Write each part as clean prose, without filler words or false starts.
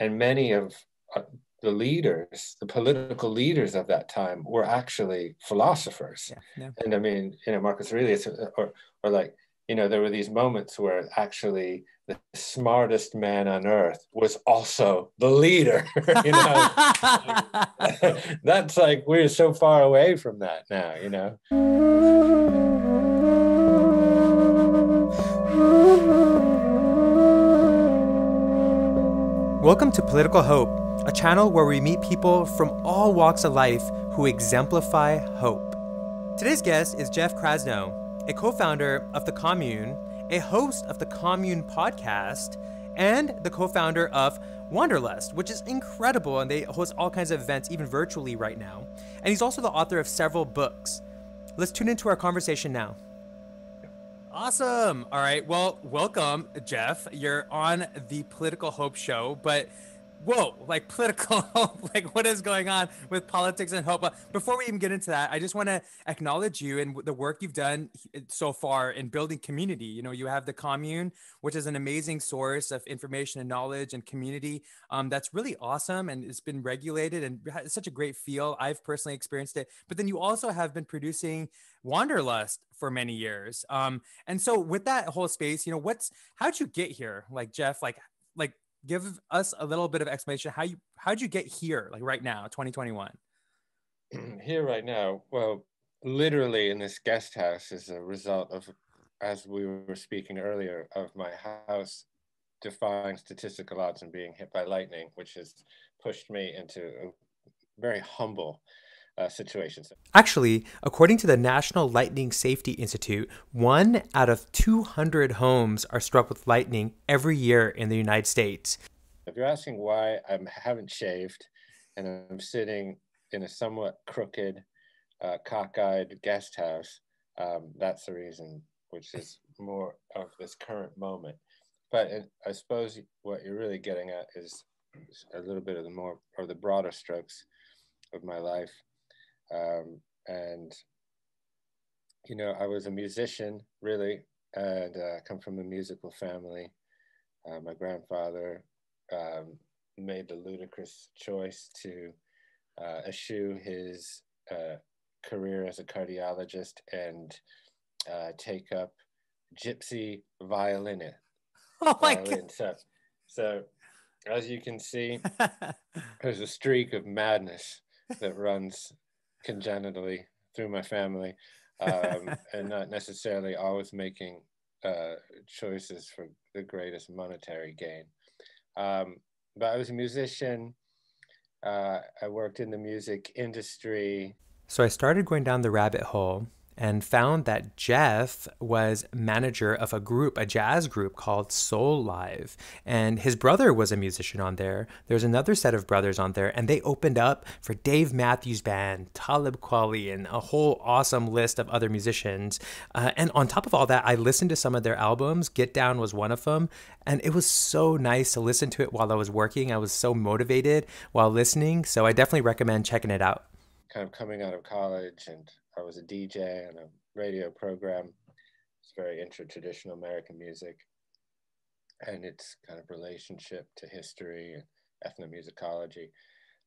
and many of the leaders, the political leaders of that time, were actually philosophers. Yeah, yeah. And I mean, Marcus Aurelius, or like, there were these moments where actually the smartest man on earth was also the leader. That's like, we're so far away from that now. Welcome to Political Hope, a channel where we meet people from all walks of life who exemplify hope. Today's guest is Jeff Krasno, a co-founder of The Commune, a host of the Commune podcast, and the co-founder of Wanderlust, which is incredible, and they host all kinds of events, even virtually right now. And he's also the author of several books. Let's tune into our conversation now. Awesome. All right. Well, welcome, Jeff. You're on the Political Hope Show, but whoa, like political hope, like what is going on with politics and hope? Before we even get into that, I just want to acknowledge you and the work you've done so far in building community. You have the Commune, which is an amazing source of information and knowledge and community. That's really awesome. And it's been regulated and it's such a great feel. I've personally experienced it, but then you also have been producing Wanderlust for many years. And so with that whole space, how'd you get here? Like Jeff, like give us a little bit of explanation. How'd you get here, like right now, 2021? Here right now, well, literally in this guest house is a result of, as we were speaking earlier, of my house defying statistical odds and being hit by lightning, which has pushed me into a very humble situations. Actually, according to the National Lightning Safety Institute, 1 out of 200 homes are struck with lightning every year in the United States. If you're asking why I haven't shaved and I'm sitting in a somewhat crooked, cockeyed guest house, that's the reason, which is more of this current moment. But I suppose what you're really getting at is a little bit of the broader strokes of my life. And I was a musician, really, and come from a musical family. My grandfather made the ludicrous choice to eschew his career as a cardiologist and take up gypsy violin. Oh my God. So as you can see, there's a streak of madness that runs congenitally through my family, and not necessarily always making choices for the greatest monetary gain. But I was a musician. I worked in the music industry. So I started going down the rabbit hole and found that Jeff was manager of a jazz group called Soul Live. And his brother was a musician on there. There's another set of brothers on there, and they opened up for Dave Matthews Band, Talib Kweli, and a whole awesome list of other musicians. And on top of all that, I listened to some of their albums. Get Down was one of them. And it was so nice to listen to it while I was working. I was so motivated while listening. So I definitely recommend checking it out. Kind of coming out of college, and I was a DJ on a radio program. It's very traditional American music and its kind of relationship to history and ethnomusicology.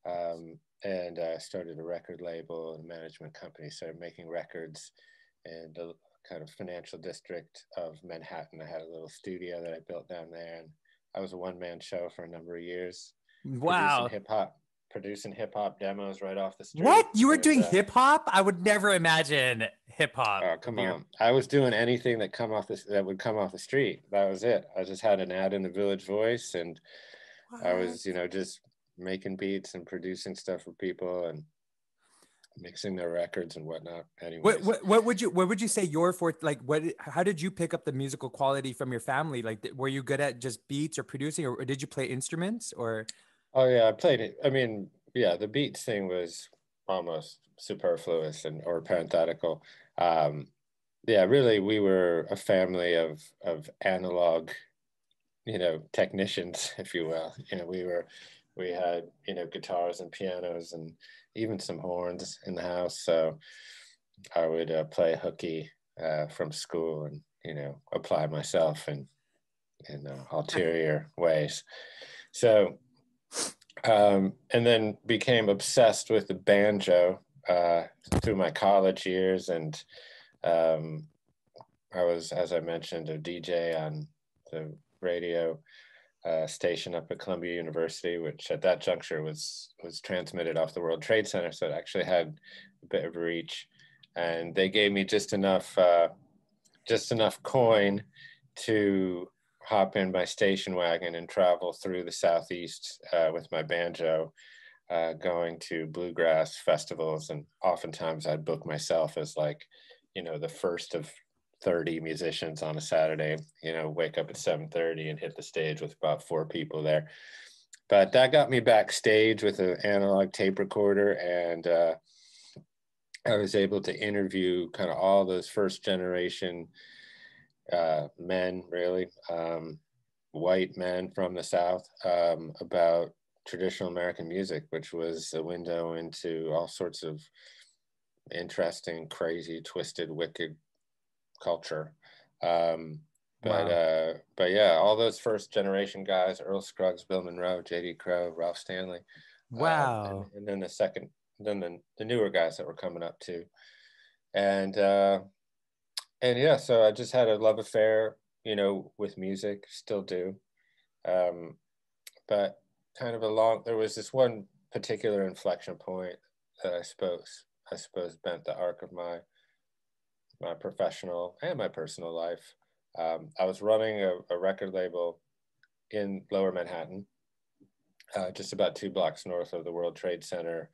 And I started a record label and a management company, started making records in the kind of financial district of Manhattan. I had a little studio that I built down there, and I was a one-man show for a number of years. Wow. Producing hip-hop demos right off the street. What? You were doing hip-hop? I would never imagine hip-hop. Oh, come on. I was doing anything that would come off the street. That was it. I just had an ad in the Village Voice, and what? I was, just making beats and producing stuff for people and mixing their records and whatnot. Anyways. What would you say your forte, like how did you pick up the musical quality from your family? Like, were you good at just beats or producing, or did you play instruments or? Oh yeah, I played it. I mean, yeah, the beats thing was almost superfluous or parenthetical. Yeah, really, we were a family of analog, technicians, if you will. We had guitars and pianos and even some horns in the house. So I would play hooky from school and apply myself in ulterior ways. So And then became obsessed with the banjo through my college years. And I was, as I mentioned, a DJ on the radio station up at Columbia University, which at that juncture was transmitted off the World Trade Center, so it actually had a bit of reach. And they gave me just enough coin to hop in my station wagon and travel through the Southeast with my banjo, going to bluegrass festivals. And oftentimes I'd book myself as like, the first of 30 musicians on a Saturday, wake up at 7:30 and hit the stage with about 4 people there. But that got me backstage with an analog tape recorder, and I was able to interview kind of all those first generation men, really, white men from the South, about traditional American music, which was a window into all sorts of interesting, crazy, twisted, wicked culture. But yeah, all those first generation guys, Earl Scruggs, Bill Monroe, J.D. Crowe, Ralph Stanley. Wow. And then the newer guys that were coming up too. And yeah, so I just had a love affair, with music, still do. But kind of there was this one particular inflection point that I suppose bent the arc of my professional and my personal life. I was running a record label in Lower Manhattan, just about 2 blocks north of the World Trade Center,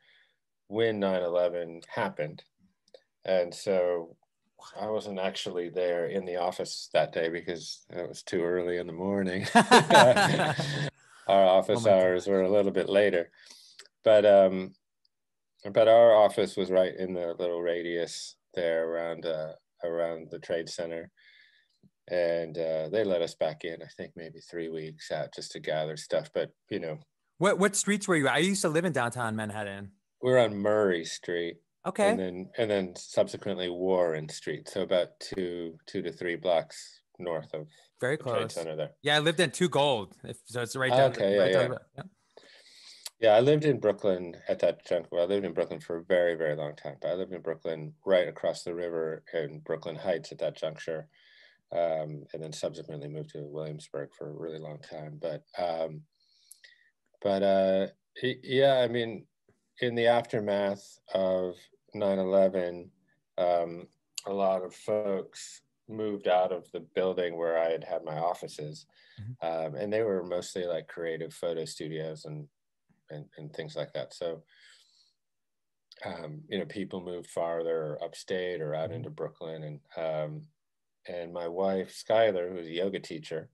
when 9/11 happened. And so I wasn't actually there in the office that day because it was too early in the morning. Our office hours were a little bit later. But our office was right in the little radius there around the Trade Center. And they let us back in, I think maybe 3 weeks out, just to gather stuff. But, What streets were you at? I used to live in downtown Manhattan. We're on Murray Street. Okay. And then subsequently Warren Street. So about 2 to 3 blocks north of very the close Trade Center there. Yeah, I lived in 2 Gold. So it's right down. Okay, right yeah. down yeah. Yeah, I lived in Brooklyn at that juncture. Well, I lived in Brooklyn for a very, very long time. But I lived in Brooklyn right across the river in Brooklyn Heights at that juncture. And then subsequently moved to Williamsburg for a really long time. Yeah, I mean, in the aftermath of 9/11, a lot of folks moved out of the building where I had my offices, and they were mostly like creative photo studios and things like that. So, people moved farther upstate or out into Brooklyn, and my wife Skylar, who's a yoga teacher,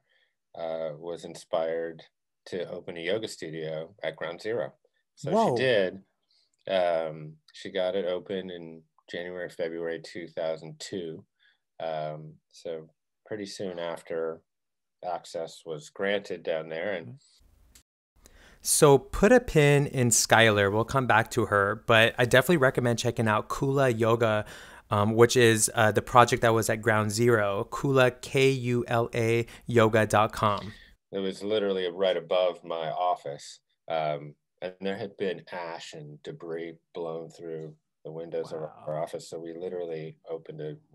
was inspired to open a yoga studio at Ground Zero. So Whoa. She did. She got it open in January, February 2002. So pretty soon after access was granted down there. And so put a pin in Skylar. We'll come back to her, but I definitely recommend checking out Kula Yoga, which is the project that was at Ground Zero, Kula, Kula yoga.com. It was literally right above my office. And there had been ash and debris blown through the windows of our office. So we literally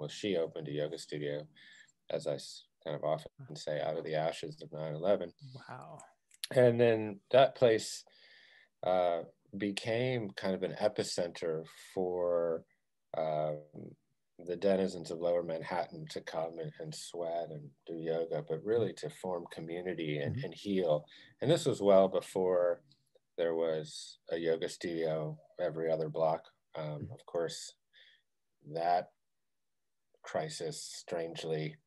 she opened a yoga studio, as I kind of often say, out of the ashes of 9/11. Wow. And then that place became kind of an epicenter for the denizens of Lower Manhattan to come and sweat and do yoga, but really to form community and heal. And this was well before there was a yoga studio every other block. Of course, that crisis strangely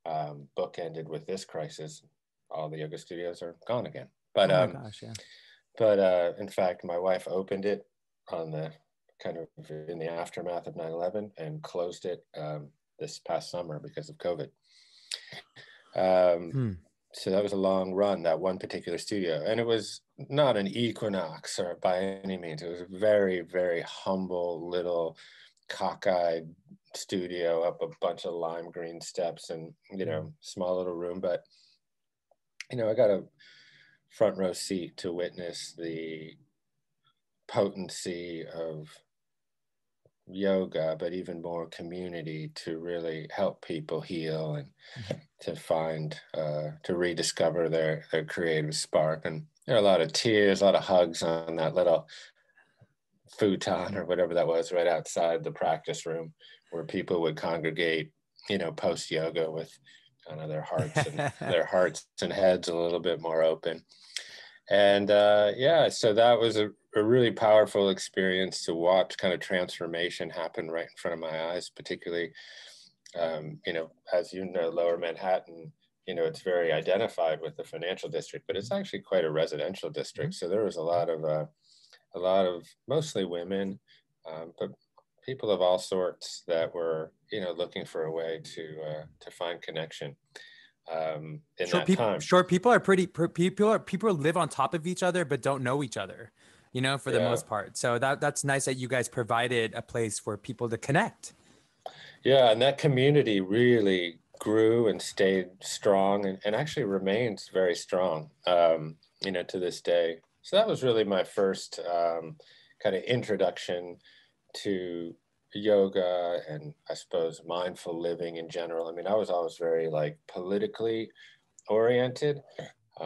bookended with this crisis. All the yoga studios are gone again. But oh my gosh, yeah. But in fact, my wife opened it on the kind of in the aftermath of 9/11 and closed it this past summer because of COVID. So that was a long run, that one particular studio. And it was not an Equinox or by any means. It was a very, very humble little cockeyed studio up a bunch of lime green steps and, small little room. But, I got a front row seat to witness the potency of yoga, but even more community to really help people heal and to find, to rediscover their creative spark. And there are a lot of tears, a lot of hugs on that little futon or whatever that was right outside the practice room where people would congregate, post yoga with kind of their hearts and heads a little bit more open. And yeah, so that was a really powerful experience to watch kind of transformation happen right in front of my eyes, particularly, as you know, Lower Manhattan, it's very identified with the financial district, but it's actually quite a residential district. So there was a lot of mostly women, but people of all sorts that were, looking for a way to find connection. In that time. Sure, people are people live on top of each other but don't know each other, for the most part. So that's nice that you guys provided a place for people to connect. Yeah, and that community really grew and stayed strong and actually remains very strong, to this day. So that was really my first kind of introduction to yoga and I suppose mindful living in general. I mean, I was always very politically oriented.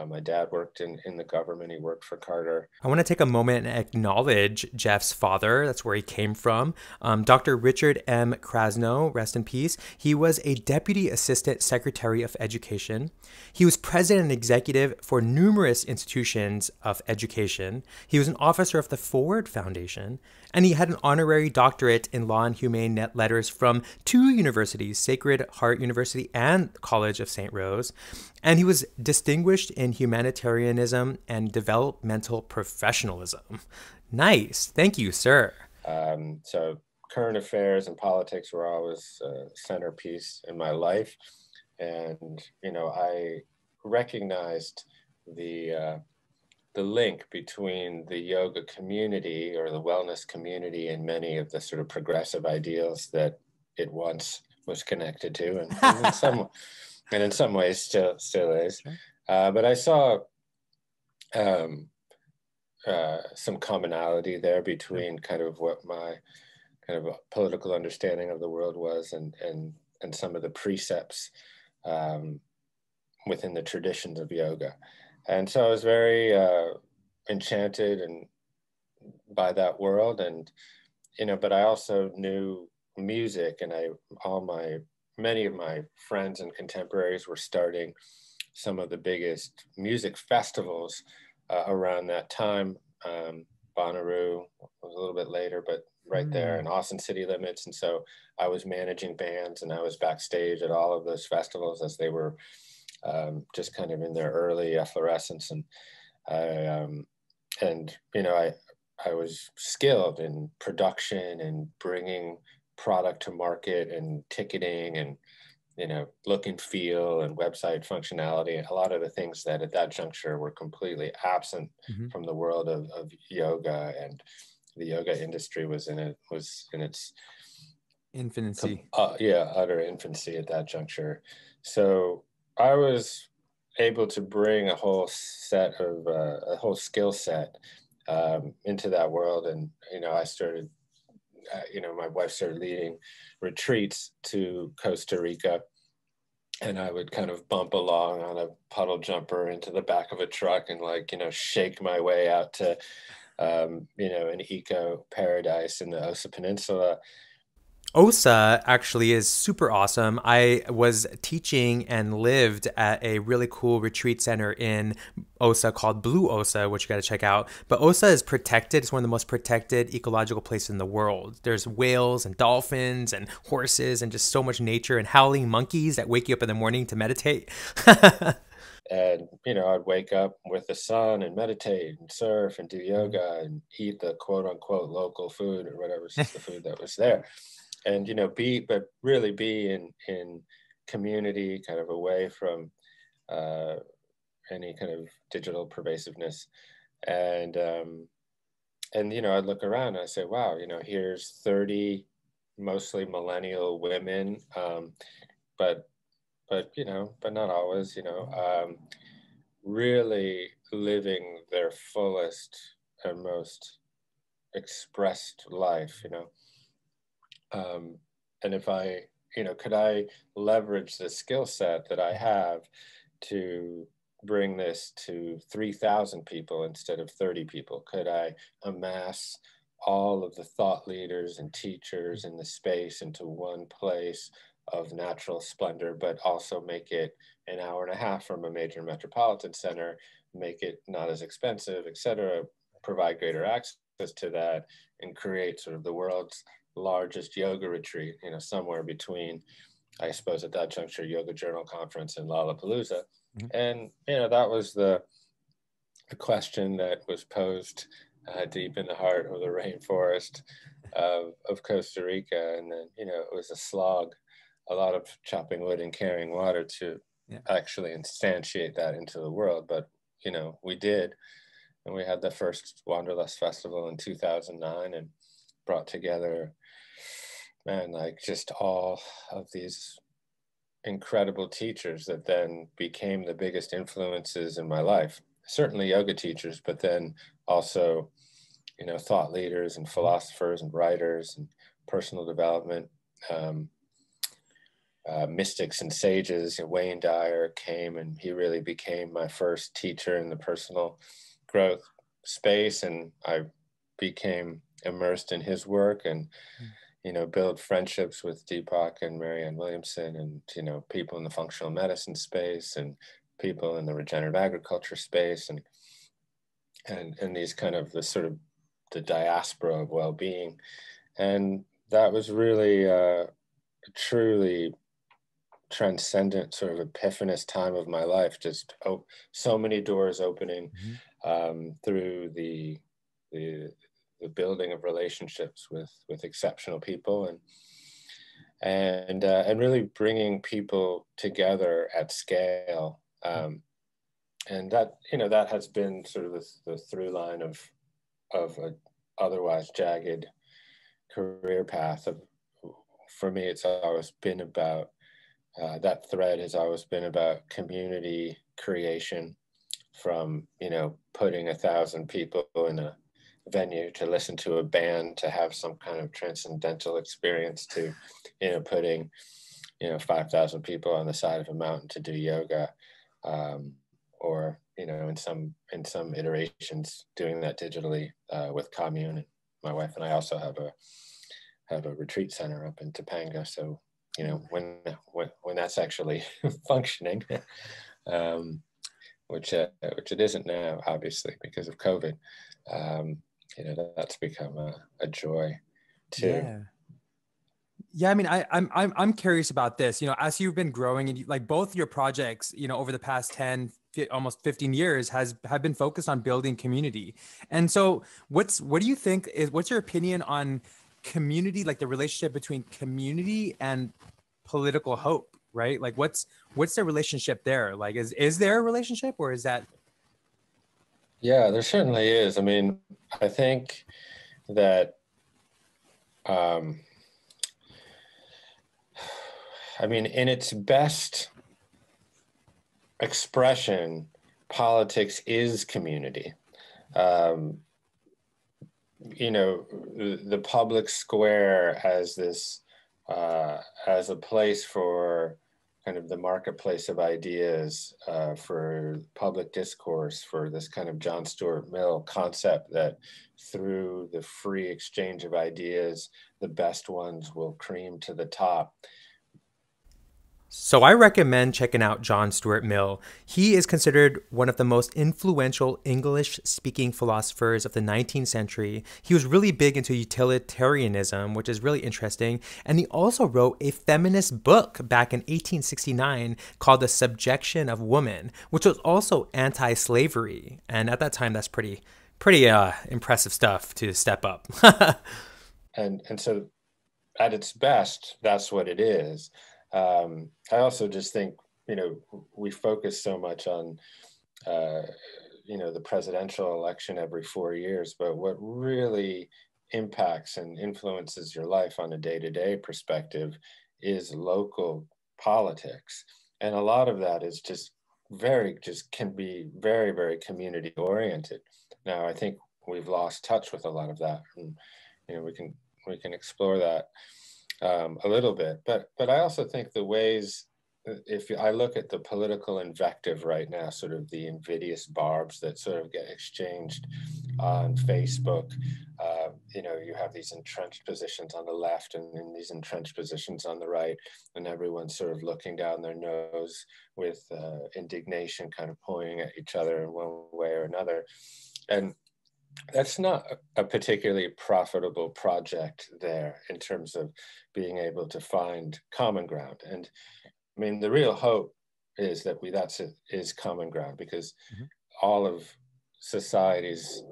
My dad worked in the government. He worked for Carter. I want to take a moment and acknowledge Jeff's father. That's where he came from. Dr. Richard M. Krasno, rest in peace. He was a Deputy Assistant Secretary of Education. He was president and executive for numerous institutions of education. He was an officer of the Forward Foundation, and he had an honorary doctorate in law and humane letters from two universities, Sacred Heart University and College of St. Rose. And he was distinguished in humanitarianism and developmental professionalism. Nice. Thank you, sir. So current affairs and politics were always a centerpiece in my life. And, I recognized the link between the yoga community or the wellness community and many of the sort of progressive ideals that it once was connected to. And in some ways still is. Sure. But I saw some commonality there between kind of what my kind of political understanding of the world was and some of the precepts within the traditions of yoga. And so I was very enchanted by that world. And, but I also knew music, and many of my friends and contemporaries were starting some of the biggest music festivals around that time. Bonnaroo was a little bit later, but right there, in Austin City Limits. And so I was managing bands and I was backstage at all of those festivals as they were just kind of in their early efflorescence. And I was skilled in production and bringing product to market and ticketing and look and feel and website functionality, and a lot of the things that at that juncture were completely absent from the world of yoga, and the yoga industry was in its infancy. Utter infancy at that juncture. So I was able to bring a whole skill set into that world, and I started. My wife started leading retreats to Costa Rica, and I would kind of bump along on a puddle jumper into the back of a truck and shake my way out to, an eco paradise in the Osa Peninsula. OSA actually is super awesome. I was teaching and lived at a really cool retreat center in OSA called Blue OSA, which you got to check out. But OSA is protected. It's one of the most protected ecological places in the world. There's whales and dolphins and horses and just so much nature and howling monkeys that wake you up in the morning to meditate. And, I'd wake up with the sun and meditate and surf and do yoga and eat the quote unquote local food or whatever the food that was there. And, but really be in community, kind of away from any kind of digital pervasiveness. And I'd look around and I say, wow, here's 30 mostly millennial women, but not always, really living their fullest and most expressed life, and if I, could I leverage the skill set that I have to bring this to 3,000 people instead of 30 people? Could I amass all of the thought leaders and teachers in the space into one place of natural splendor, but also make it an hour and a half from a major metropolitan center, make it not as expensive, et cetera, provide greater access to that, and create sort of the world's largest yoga retreat, somewhere between, I suppose at that juncture, Yoga Journal Conference and Lollapalooza. Mm-hmm. And, that was the question that was posed deep in the heart of the rainforest of Costa Rica. And then, it was a slog, a lot of chopping wood and carrying water to actually instantiate that into the world. But, we did. And we had the first Wanderlust Festival in 2009 and brought together, like just all of these incredible teachers that then became the biggest influences in my life. Certainly yoga teachers, but then also, thought leaders and philosophers and writers and personal development, mystics and sages. Wayne Dyer came, and he really became my first teacher in the personal growth space, and I became immersed in his work and build friendships with Deepak and Marianne Williamson, and people in the functional medicine space and people in the regenerative agriculture space, and these kind of the sort of the diaspora of well-being. And that was really truly transcendent sort of epiphanous time of my life. Just so many doors opening through the building of relationships with exceptional people, and really bringing people together at scale. And that, that has been sort of the through line of an otherwise jagged career path. For me, it's always been about, that thread has always been about community creation, from, putting 1,000 people in a venue to listen to a band, to have some kind of transcendental experience, to, putting, 5,000 people on the side of a mountain to do yoga, or, in some iterations doing that digitally with Commune. And my wife and I also have a retreat center up in Topanga. So, when that's actually functioning, which it isn't now, obviously, because of COVID, that's become a joy too. Yeah, I mean, I'm curious about this. As you've been growing, and like both your projects, over the past 10, almost 15 years have been focused on building community. And so, what do you think what's your opinion on community, like the relationship between community and political hope, right? Like, what's the relationship there? Like, is there a relationship, or is that? Yeah, there certainly is. I mean, I think that, in its best expression, politics is community. The public square as this, as a place for kind of the marketplace of ideas, for public discourse, for this kind of John Stuart Mill concept that through the free exchange of ideas, the best ones will cream to the top. So I recommend checking out John Stuart Mill. He is considered one of the most influential English-speaking philosophers of the 19th century. He was really big into utilitarianism, which is really interesting. And he also wrote a feminist book back in 1869 called The Subjection of Woman, which was also anti-slavery. And at that time, that's pretty impressive stuff to step up. And so at its best, that's what it is. I also just think, we focus so much on, the presidential election every 4 years, but what really impacts and influences your life on a day-to-day perspective is local politics. And a lot of that is just very just can be very, very community oriented. Now, I think we've lost touch with a lot of that, and we can explore that a little bit. But I also think the ways, if I look at the political invective right now, sort of the invidious barbs that sort of get exchanged on Facebook, you have these entrenched positions on the left and then these entrenched positions on the right, and everyone's sort of looking down their nose with indignation, kind of pointing at each other in one way or another. And that's not a particularly profitable project there in terms of being able to find common ground. And I mean, the real hope is that is common ground, because all of society's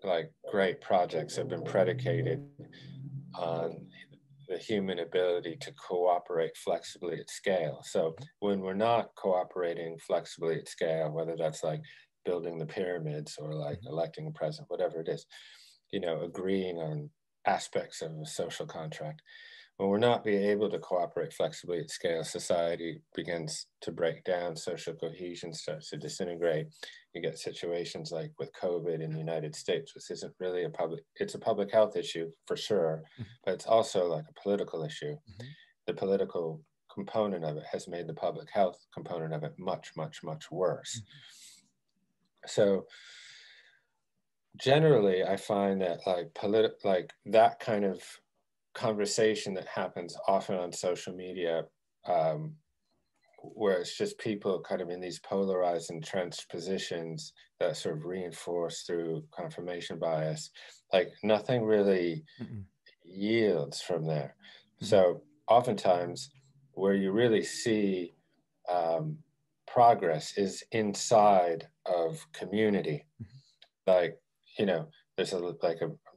like great projects have been predicated on the human ability to cooperate flexibly at scale. So when we're not cooperating flexibly at scale, whether that's like building the pyramids or like electing a president, whatever it is, agreeing on aspects of a social contract, when we're not being able to cooperate flexibly at scale, society begins to break down, social cohesion starts to disintegrate. You get situations like with COVID in the United States, which isn't really it's a public health issue for sure, but it's also like a political issue. The political component of it has made the public health component of it much, much, much worse. So generally, I find that like that kind of conversation that happens often on social media, where it's just people kind of in these polarized, entrenched positions that sort of reinforce through confirmation bias, like nothing really yields from there. So oftentimes where you really see progress is inside of community. Like, there's a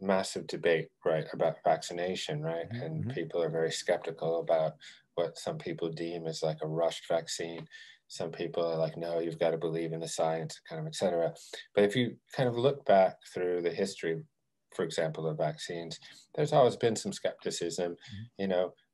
massive debate, right, about vaccination, right? And people are very skeptical about what some people deem as like a rushed vaccine. Some people are like, no, you've got to believe in the science, kind of, et cetera. But if you kind of look back through the history, for example, of vaccines, there's always been some skepticism,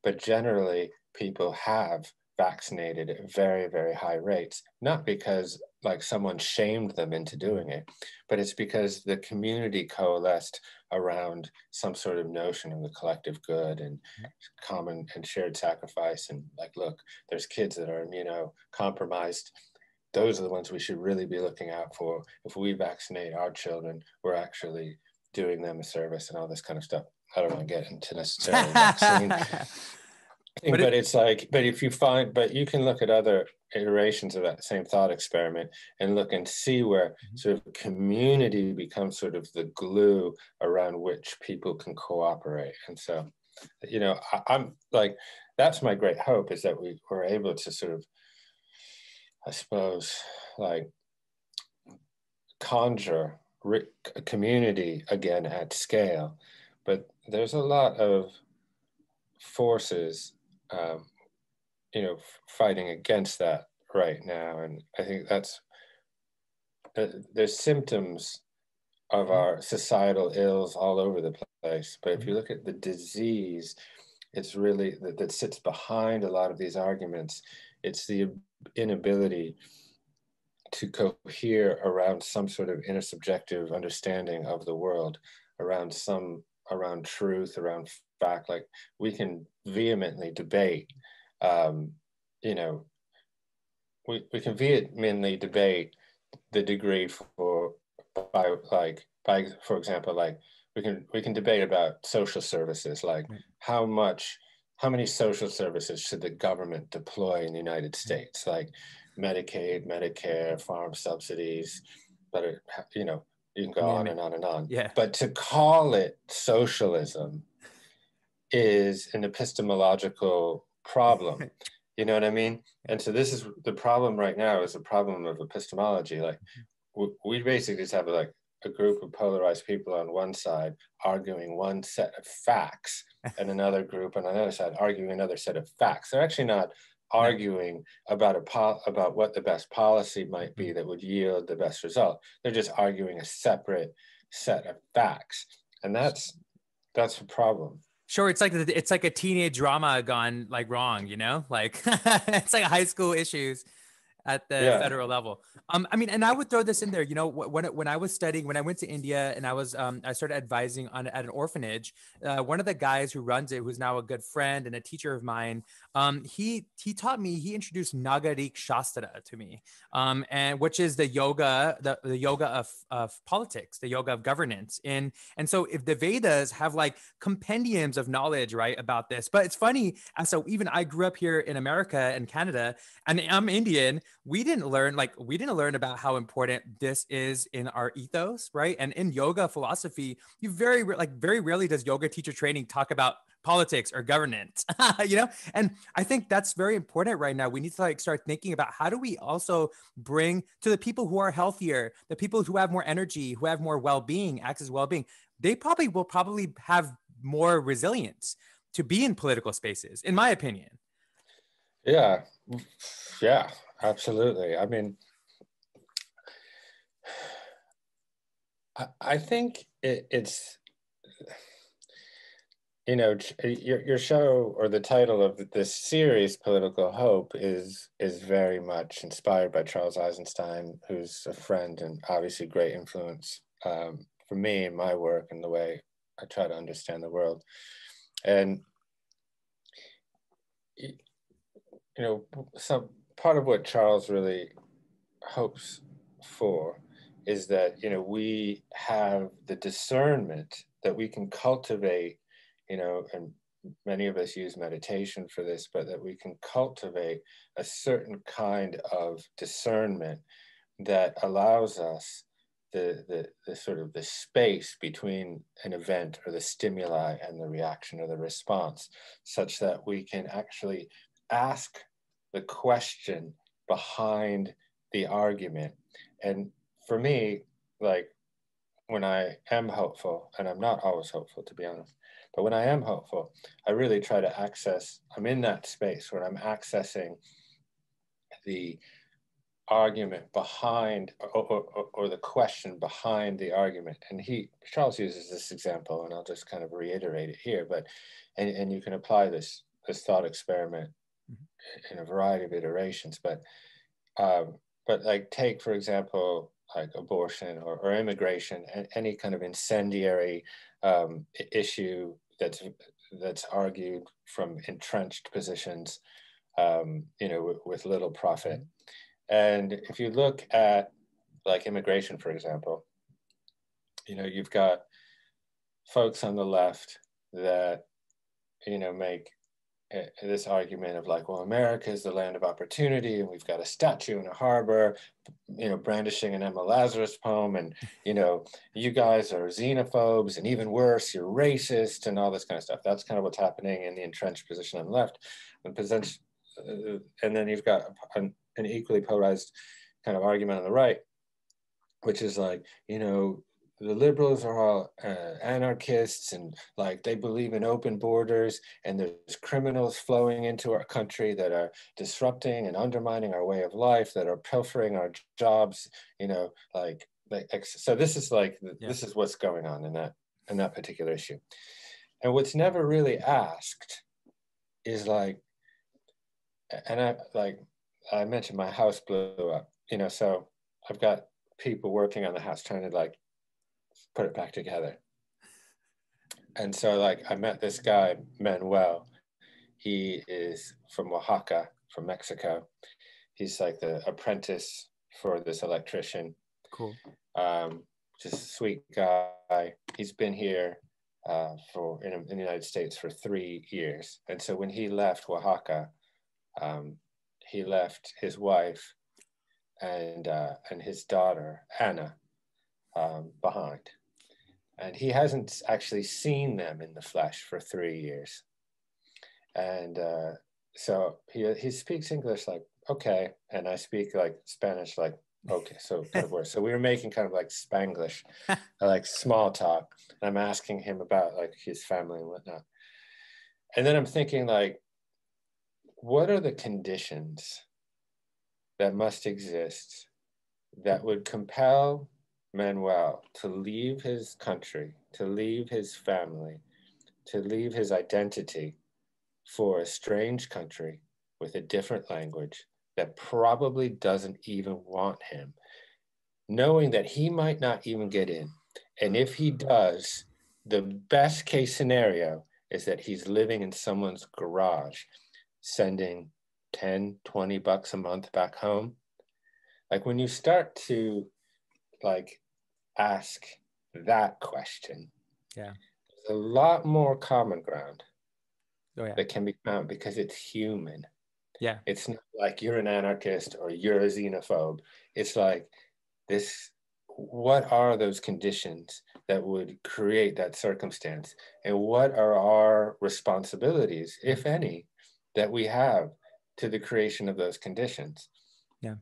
but generally people have vaccinated at very, very high rates, not because like someone shamed them into doing it, but it's because the community coalesced around some sort of notion of the collective good and common and shared sacrifice. And like, look, there's kids that are immunocompromised. Those are the ones we should really be looking out for. If we vaccinate our children, we're actually doing them a service and all this kind of stuff. I don't want to get into necessarily vaccine. But it's like, but you can look at other iterations of that same thought experiment and look and see where sort of community becomes sort of the glue around which people can cooperate. And so, I'm like, that's my great hope, is that we were able to sort of, I suppose, like conjure a community again at scale. But there's a lot of forces fighting against that right now. And I think there's symptoms of our societal ills all over the place. But if you look at the disease, it's really that sits behind a lot of these arguments. It's the inability to cohere around some sort of intersubjective understanding of the world, around truth, around fact. Like, we can vehemently debate, we can vehemently debate the degree for example, like we can debate about social services, like how many social services should the government deploy in the United States, like Medicaid, Medicare, farm subsidies, but you can go on and on and on. Yeah. But to call it socialism is an epistemological problem. You know what I mean? And so this is the problem right now, is a problem of epistemology. Like, we basically just have like a group of polarized people on one side arguing one set of facts, and another group on another side arguing another set of facts. They're actually not arguing about what the best policy might be that would yield the best result. They're just arguing a separate set of facts, and that's a problem. Sure, it's like a teenage drama gone like wrong, like it's like high school issues, at the Yeah. federal level. I mean, and I would throw this in there. You know, when I was studying, when I went to India and I started advising on at an orphanage. One of the guys who runs it, who's now a good friend and a teacher of mine, he taught me. He introduced Nagarik Shastra to me, and which is the yoga, the yoga of politics, the yoga of governance. And so if the Vedas have like compendiums of knowledge, right, about this, but it's funny. And so even I grew up here in America and Canada, and I'm Indian. We didn't learn about how important this is in our ethos, right? And in yoga philosophy, you very rarely does yoga teacher training talk about politics or governance, you know? And I think that's very important right now. We need to like start thinking about how do we also bring to the people who are healthier, the people who have more energy, who have more well-being, access to well-being, they probably have more resilience to be in political spaces, in my opinion. Yeah. Yeah, absolutely. I mean, I think it's, you know, your show or the title of this series, Political Hope, is very much inspired by Charles Eisenstein, who's a friend and obviously great influence for me in my work and the way I try to understand the world. And you know, some part of what Charles really hopes for is that, you know, we have the discernment that we can cultivate, you know, and many of us use meditation for this, but that we can cultivate a certain kind of discernment that allows us the sort of the space between an event or the stimuli and the reaction or the response, such that we can actually ask the question behind the argument. And for me, like when I am hopeful, and I'm not always hopeful to be honest, but when I am hopeful, I really try to access, I'm in that space where I'm accessing the argument behind or the question behind the argument. And Charles uses this example, and I'll just kind of reiterate it here, but and you can apply this thought experiment in a variety of iterations, but like take for example like abortion or immigration and any kind of incendiary issue that's argued from entrenched positions, you know, with little profit. And if you look at like immigration, for example, you know, you've got folks on the left that, you know, make this argument of like, well, America is the land of opportunity and we've got a statue in a harbor, you know, brandishing an Emma Lazarus poem. And, you know, you guys are xenophobes and even worse, you're racist and all this kind of stuff. That's kind of what's happening in the entrenched position on the left. And then you've got an equally polarized kind of argument on the right, which is like, you know, the liberals are all anarchists and like they believe in open borders and there's criminals flowing into our country that are disrupting and undermining our way of life, that are pilfering our jobs, you know, so this is like, this is what's going on in that particular issue. And what's never really asked is like, and I mentioned my house blew up, you know, so I've got people working on the house trying to like put it back together. And so like I met this guy, Manuel. He is from Oaxaca, from Mexico. He's like the apprentice for this electrician. Cool. Just a sweet guy. He's been here in the United States for 3 years. And so when he left Oaxaca, he left his wife and his daughter, Anna, behind. And he hasn't actually seen them in the flesh for 3 years. And so he speaks English like, okay. And I speak like Spanish like, okay. So kind of worse. So we were making kind of like Spanglish, like small talk. And I'm asking him about like his family and whatnot. And then I'm thinking like, what are the conditions that must exist that would compel Manuel to leave his country, to leave his family, to leave his identity for a strange country with a different language, that probably doesn't even want him, knowing that he might not even get in. And if he does, the best case scenario is that he's living in someone's garage, sending 10, 20 bucks a month back home. Like when you start to like ask that question, Yeah. there's a lot more common ground Oh, yeah. that can be found because it's human. Yeah. It's not like you're an anarchist or you're a xenophobe. It's like this, what are those conditions that would create that circumstance? And what are our responsibilities, if any, that we have to the creation of those conditions? Yeah.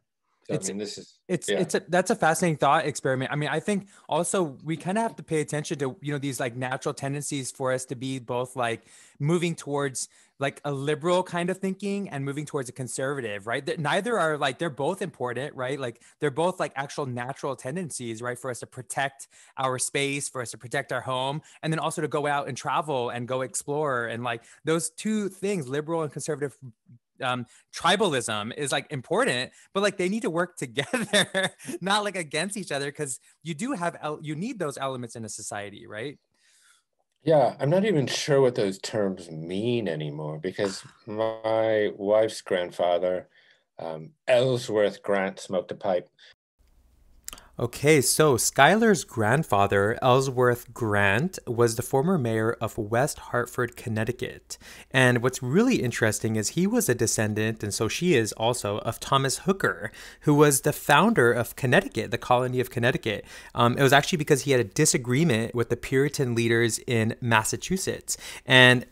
So, I mean, this is, yeah. That's a fascinating thought experiment. I mean, I think also we kind of have to pay attention to, these like natural tendencies for us to be both like moving towards like a liberal kind of thinking and moving towards a conservative, right? That neither are like, they're both important, right? Like they're both like actual natural tendencies, right? For us to protect our space, for us to protect our home, and then also to go out and travel and go explore. And like those two things, liberal and conservative tribalism is like important, but like they need to work together, not like against each other, because you need those elements in a society, right? Yeah, I'm not even sure what those terms mean anymore because my wife's grandfather, Ellsworth Grant, smoked a pipe. Okay, so Schuyler's grandfather, Ellsworth Grant, was the former mayor of West Hartford, Connecticut. And what's really interesting is he was a descendant, and so she is also, of Thomas Hooker, who was the founder of Connecticut, the colony of Connecticut. It was actually because he had a disagreement with the Puritan leaders in Massachusetts. And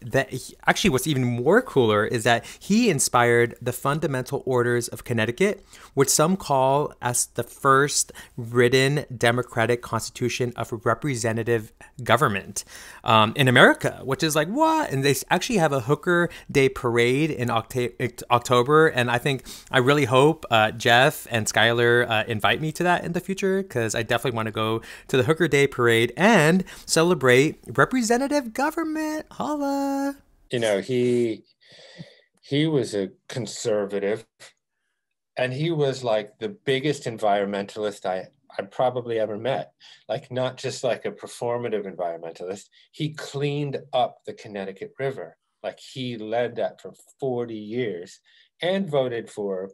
actually, what's even more cooler is that he inspired the Fundamental Orders of Connecticut, which some call as the first written democratic constitution of representative government in America, which is like, what? And they actually have a Hooker Day parade in October. And I really hope Jeff and Schuyler invite me to that in the future, because I definitely want to go to the Hooker Day parade and celebrate representative government. Holla. He was a conservative, and he was like the biggest environmentalist I probably ever met. Like not just like a performative environmentalist. He cleaned up the Connecticut River. Like he led that for 40 years and voted for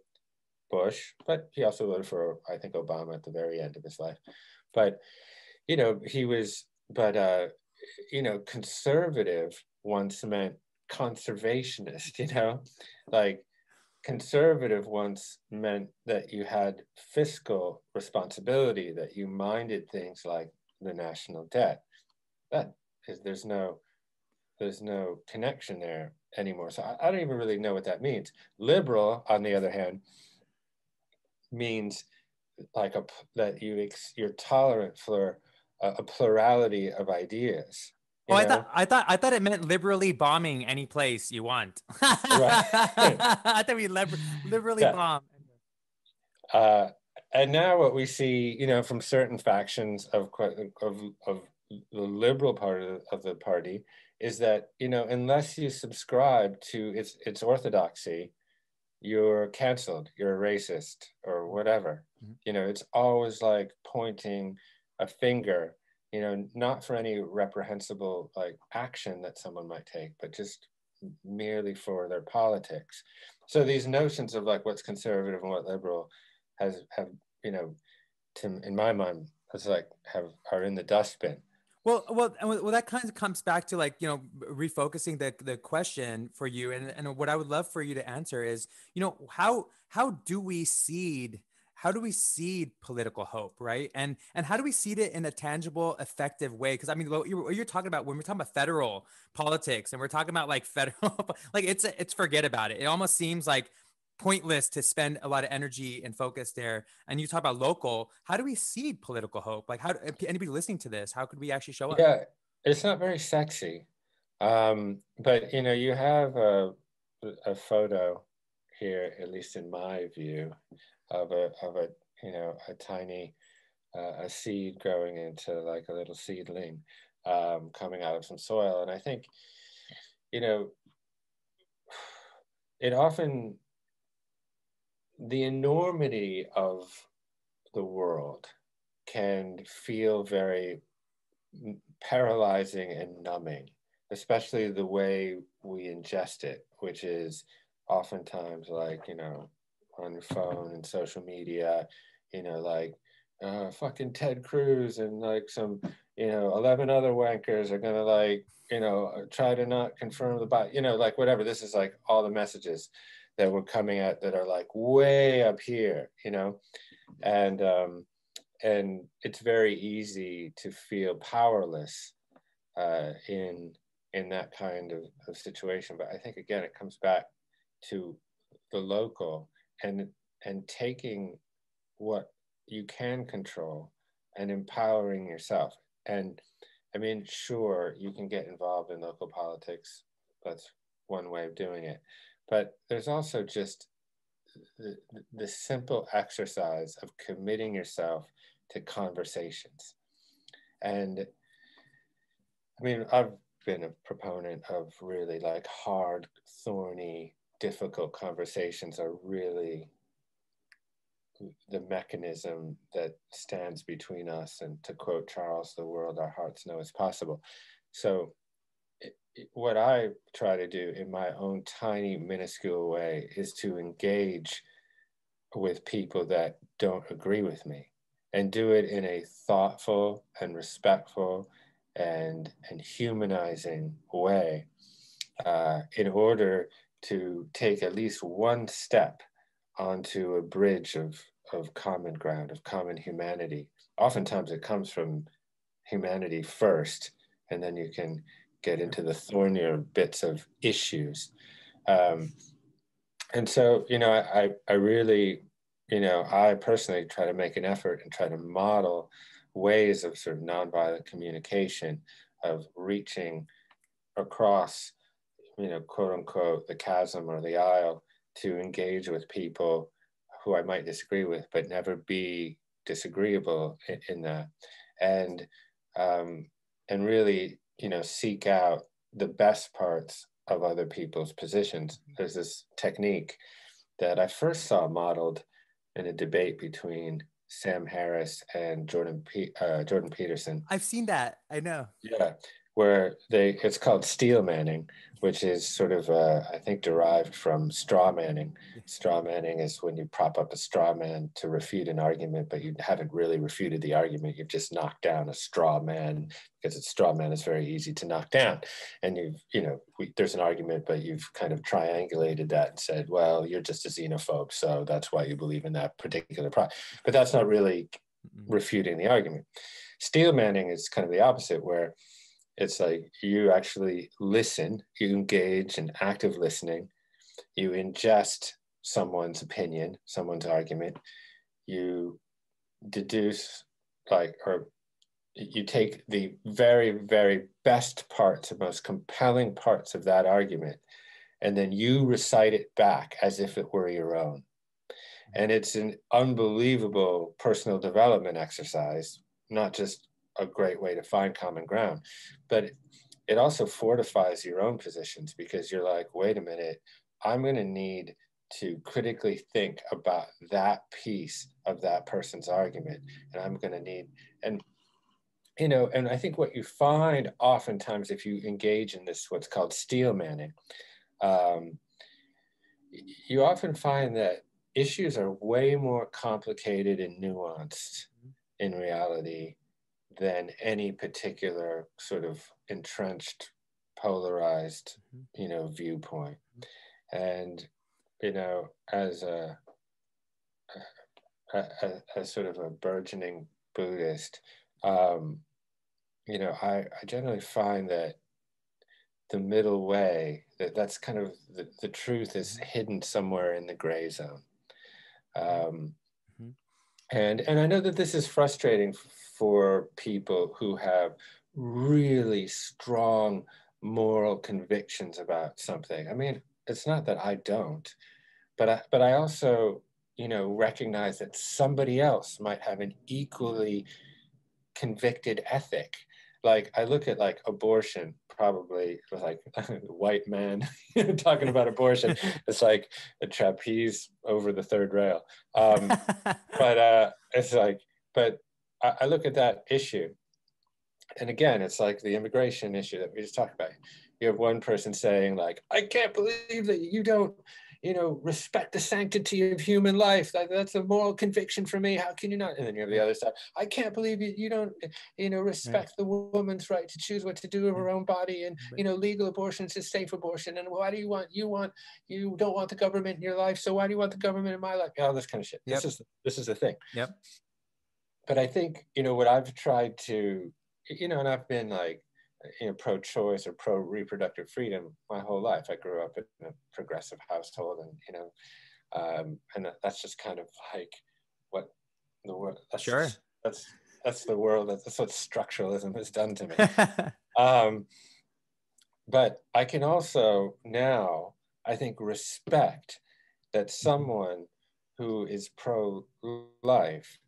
Bush, but he also voted for, I think, Obama at the very end of his life. But, he was, but, conservative once meant conservationist, like conservative once meant that you had fiscal responsibility, that you minded things like the national debt. That is, there's no connection there anymore. So I don't even really know what that means. Liberal, on the other hand, means like that you're tolerant for a plurality of ideas. Oh, I thought it meant liberally bombing any place you want. Right. I thought we liberally Yeah. bomb. And now what we see, from certain factions of the liberal part of the party is that, unless you subscribe to its orthodoxy, you're canceled, you're a racist or whatever. Mm-hmm. It's always like pointing a finger, not for any reprehensible like action that someone might take, but just merely for their politics. So these notions of like what's conservative and what liberal have in my mind, it's like are in the dustbin. Well, that kind of comes back to like, refocusing the question for you, and what I would love for you to answer is, how do we seed political hope, right? And how do we seed it in a tangible, effective way? Because I mean, what you're talking about when we're talking about federal politics and we're talking about like federal, like it's forget about it. It almost seems like pointless to spend a lot of energy and focus there. And you talk about local. How do we seed political hope? Like, how anybody listening to this, how could we actually show up? Yeah, it's not very sexy, but you have a photo here, at least in my view, of a a tiny a seed growing into like a little seedling coming out of some soil, and I think it often the enormity of the world can feel very paralyzing and numbing, especially the way we ingest it, which is oftentimes like, on your phone and social media, like fucking Ted Cruz and like some, 11 other wankers are gonna like, try to not confirm the bot, like whatever. This is like all the messages that we're coming at that are like way up here, and it's very easy to feel powerless in that kind of situation. But I think again it comes back to the local and taking what you can control and empowering yourself. And I mean, sure, you can get involved in local politics. That's one way of doing it. But there's also just the simple exercise of committing yourself to conversations. And I mean, I've been a proponent of really like hard, thorny, difficult conversations are really the mechanism that stands between us. And to quote Charles, the world our hearts know is possible. So what I try to do in my own tiny, minuscule way is to engage with people that don't agree with me and do it in a thoughtful and respectful and humanizing way in order to take at least one step onto a bridge of common ground, of common humanity. Oftentimes it comes from humanity first, and then you can get into the thornier bits of issues. And so, I really, I personally try to make an effort and try to model ways of sort of nonviolent communication, of reaching across, quote unquote, the chasm or the aisle to engage with people who I might disagree with, but never be disagreeable in that. And really, seek out the best parts of other people's positions. There's this technique that I first saw modeled in a debate between Sam Harris and Jordan Peterson. I've seen that. I know. Yeah, where it's called steel manning, which is sort of, I think, derived from straw manning. Straw manning is when you prop up a straw man to refute an argument, but you haven't really refuted the argument. You've just knocked down a straw man, because a straw man is very easy to knock down. And there's an argument, but you've kind of triangulated that and said, well, you're just a xenophobe, so that's why you believe in that particular but that's not really refuting the argument. Steel manning is kind of the opposite, where it's like you actually listen, you engage in active listening, you ingest someone's opinion, someone's argument, you deduce, or you take the very, very best parts, the most compelling parts of that argument, and then you recite it back as if it were your own. And it's an unbelievable personal development exercise, not just a great way to find common ground, but it also fortifies your own positions, because you're like, wait a minute, I'm going to need to critically think about that piece of that person's argument. And I'm going to need, and I think what you find oftentimes if you engage in this, what's called steel manning, you often find that issues are way more complicated and nuanced in reality than any particular sort of entrenched, polarized, viewpoint. And, as as sort of a burgeoning Buddhist, I generally find that the middle way, that's kind of the truth is hidden somewhere in the gray zone. And I know that this is frustrating for people who have really strong moral convictions about something. I mean, it's not that I don't, but I also, recognize that somebody else might have an equally convicted ethic. Like I look at like abortion, probably like a white man talking about abortion. It's like a trapeze over the third rail. But it's like, but I look at that issue, and again, it's like the immigration issue that we just talked about. You have one person saying like, I can't believe that you don't, respect the sanctity of human life. That's a moral conviction for me. How can you not? And then you have the other side. I can't believe you don't, respect the woman's right to choose what to do with her own body, and, legal abortion is safe abortion. And why do you don't want the government in your life. So why do you want the government in my life? All this kind of shit. Yep. This is the thing. Yep. But I think, what I've tried to, and I've been like, pro-choice or pro-reproductive freedom my whole life. I grew up in a progressive household, and and that's just kind of like what the world. That's the world. That's what structuralism has done to me. But I can also now, I think, respect that someone who is pro-life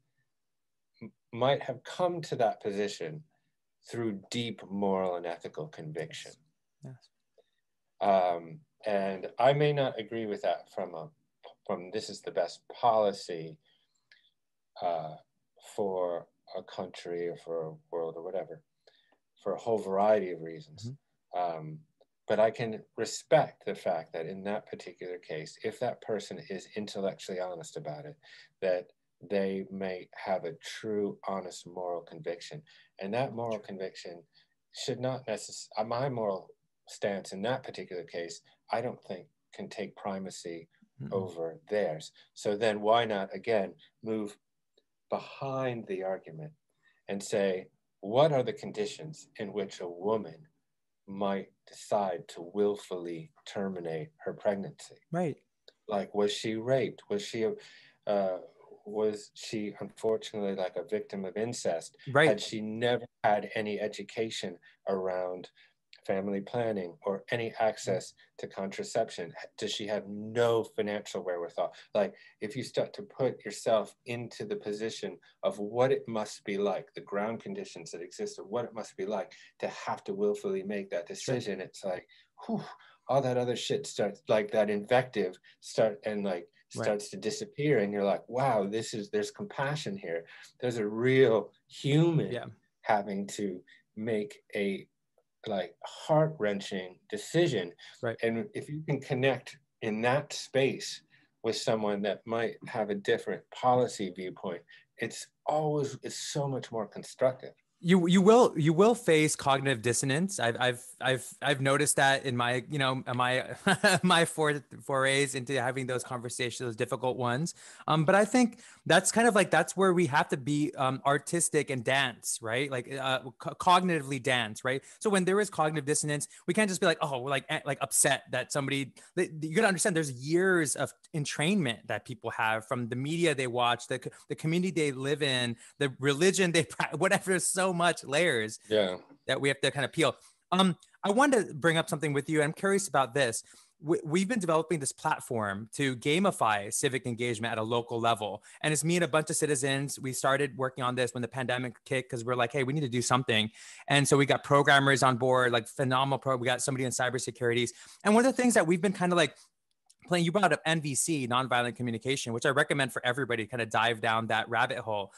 might have come to that position through deep moral and ethical conviction. Yes. And I may not agree with that from this is the best policy for a country or for a world or whatever, for a whole variety of reasons. But I can respect the fact that in that particular case, if that person is intellectually honest about it, that they may have a true, honest moral conviction. And that moral conviction should not necessarily, my moral stance in that particular case, I don't think can take primacy over theirs. So then why not, again, move behind the argument and say, what are the conditions in which a woman might decide to willfully terminate her pregnancy? Right. Like, was she raped? Was she unfortunately like a victim of incest? Right. Had she never had any education around family planning or any access to contraception? Does she have no financial wherewithal? Like, if you start to put yourself into the position of what it must be like, the ground conditions that exist, of what it must be like to have to willfully make that decision, it's like, whew, all that other shit starts, like that invective starts to disappear, and you're like, wow, there's compassion here. There's a real human having to make a like heart-wrenching decision. Right. And if you can connect in that space with someone that might have a different policy viewpoint, it's so much more constructive. You will face cognitive dissonance. I've noticed that in my my forays into having those conversations, those difficult ones. But I think that's kind of like that's where we have to be artistic and dance, right? Like cognitively dance, right? So when there is cognitive dissonance, we can't just be like, oh, we're like upset that somebody. You gotta understand, there's years of entrainment that people have from the media they watch, the community they live in, the religion they whatever. So much layers that we have to kind of peel. I wanted to bring up something with you. I'm curious about this. We've been developing this platform to gamify civic engagement at a local level. And it's me and a bunch of citizens. We started working on this when the pandemic kicked because we're like, hey, we need to do something. And so we got programmers on board, like phenomenal we got somebody in cybersecurity. And one of the things that we've been kind of like playing, you brought up NVC, nonviolent communication, which I recommend for everybody to kind of dive down that rabbit hole.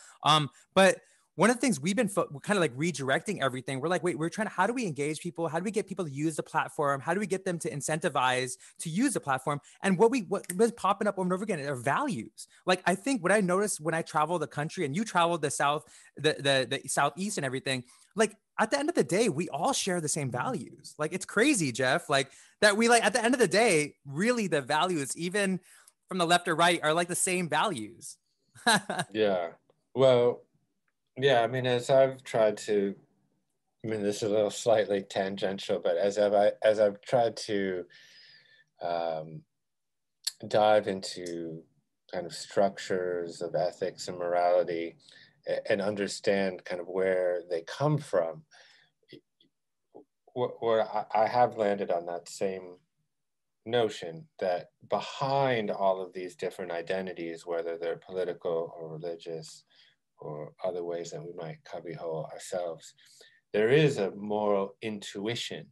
But one of the things we've been we're kind of like redirecting everything. We're like, wait, we're trying to, how do we engage people? How do we get people to use the platform? How do we get them to incentivize to use the platform? And what was popping up over and over again are values. Like, I think what I noticed when I travel the country, and you traveled the South, the Southeast and everything, like at the end of the day, we all share the same values. Like, it's crazy, Jeff, like that we like at the end of the day, really the values, even from the left or right, are like the same values. Yeah. Well, yeah, I mean, as I've tried to, I mean, this is a little slightly tangential, but as I've tried to dive into kind of structures of ethics and morality and understand kind of where they come from, where I have landed on that same notion that behind all of these different identities, whether they're political or religious, or other ways that we might cubbyhole ourselves, there is a moral intuition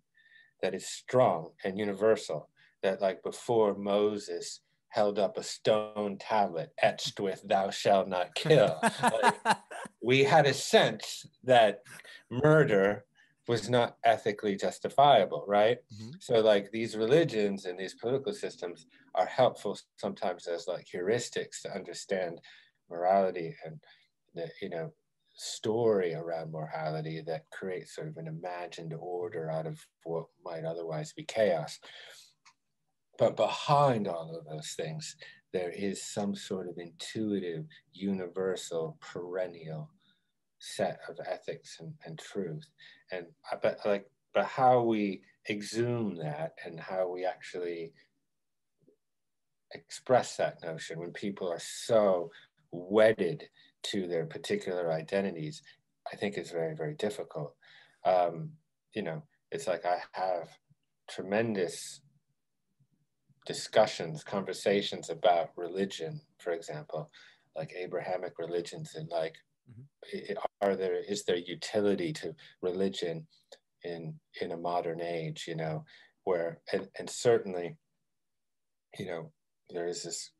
that is strong and universal, that like before Moses held up a stone tablet etched with "Thou shalt not kill," like we had a sense that murder was not ethically justifiable, right? Mm-hmm. So like these religions and these political systems are helpful sometimes as like heuristics to understand morality and the, you know, story around morality that creates sort of an imagined order out of what might otherwise be chaos. But behind all of those things, there is some sort of intuitive, universal, perennial set of ethics and truth. And but how we exhume that and how we actually express that notion when people are so wedded to their particular identities, I think is very, very difficult. You know, it's like I have tremendous discussions, conversations about religion, for example, like Abrahamic religions, and like, is there utility to religion in a modern age? You know, where and certainly, you know, there is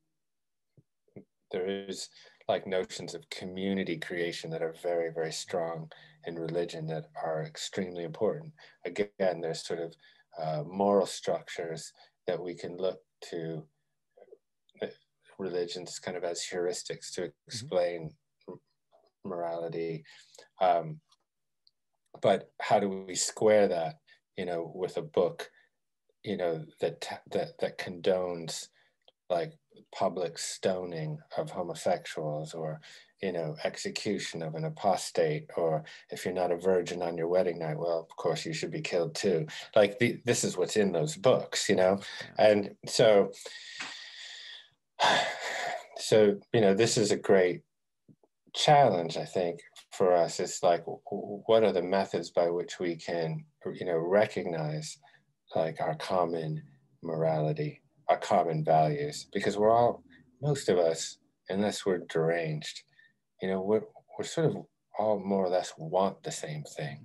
like notions of community creation that are very, very strong in religion that are extremely important. Again, there's sort of moral structures that we can look to religions kind of as heuristics to explain morality. But how do we square that, you know, with a book, you know, that condones like public stoning of homosexuals, or, you know, execution of an apostate, or if you're not a virgin on your wedding night, well, of course you should be killed too. Like this is what's in those books, you know. And so you know, this is a great challenge, I think, for us. It's like, what are the methods by which we can, you know, recognize like our common morality, our common values? Because we're all, most of us, unless we're deranged, you know, we're sort of all more or less want the same thing.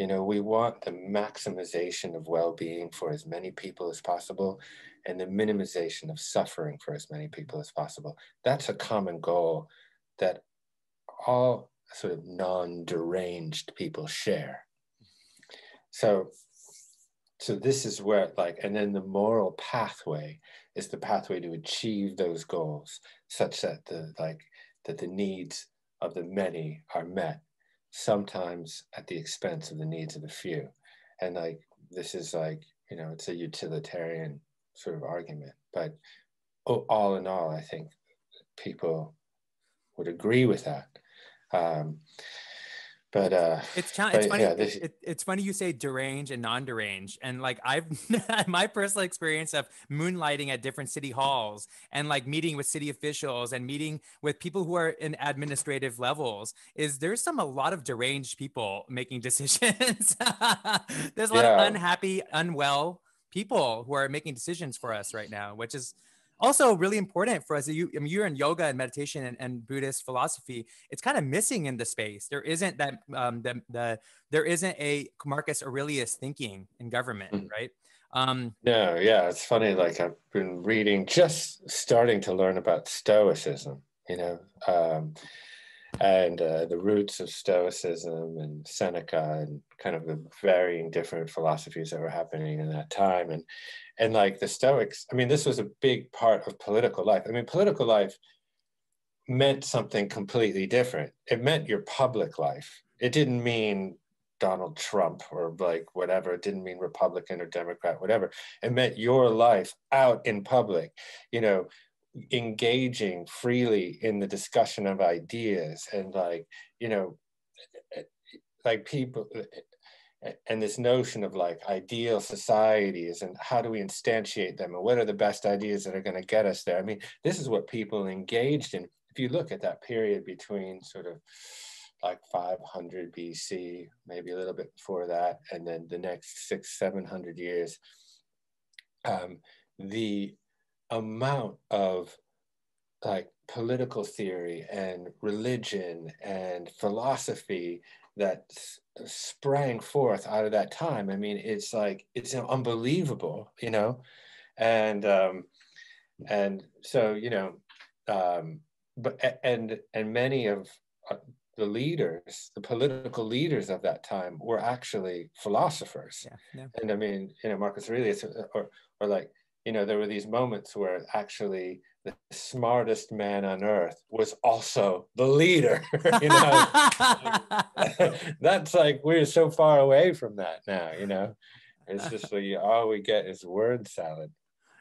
You know, we want the maximization of well-being for as many people as possible, and the minimization of suffering for as many people as possible. That's a common goal that all sort of non-deranged people share. So this is where, like, and then the moral pathway is the pathway to achieve those goals, such that the needs of the many are met, sometimes at the expense of the needs of the few. And like, this is like, you know, it's a utilitarian sort of argument, but all in all, I think people would agree with that. It's but funny. yeah, It's funny you say deranged and non-deranged, and like I've my personal experience of moonlighting at different city halls and like meeting with city officials and meeting with people who are in administrative levels is there's a lot of deranged people making decisions. There's a lot of yeah. unhappy, unwell people who are making decisions for us right now, which is also really important for us. I mean, you're in yoga and meditation and Buddhist philosophy. It's kind of missing in the space. There isn't that there isn't a Marcus Aurelius thinking in government, right? No, yeah, it's funny. Like I've been reading, just starting to learn about Stoicism, you know, and the roots of Stoicism and Seneca and kind of the varying different philosophies that were happening in that time. And like the Stoics, I mean, this was a big part of political life. I mean, political life meant something completely different. It meant your public life. It didn't mean Donald Trump or like whatever. It didn't mean Republican or Democrat, whatever. It meant your life out in public, you know, engaging freely in the discussion of ideas, and like, you know, like people, and this notion of like ideal societies and how do we instantiate them and what are the best ideas that are going to get us there. I mean, this is what people engaged in. If you look at that period between sort of like 500 BC, maybe a little bit before that, and then the next 600-700 years, the amount of like political theory and religion and philosophy that sprang forth out of that time. I mean, it's like, it's unbelievable, you know? And so, you know, and many of the leaders, the political leaders of that time were actually philosophers. Yeah, yeah. And I mean, you know, Marcus Aurelius, or like, you know, there were these moments where actually the smartest man on earth was also the leader. You know, that's like, we're so far away from that now, you know. It's just like, all we get is word salad.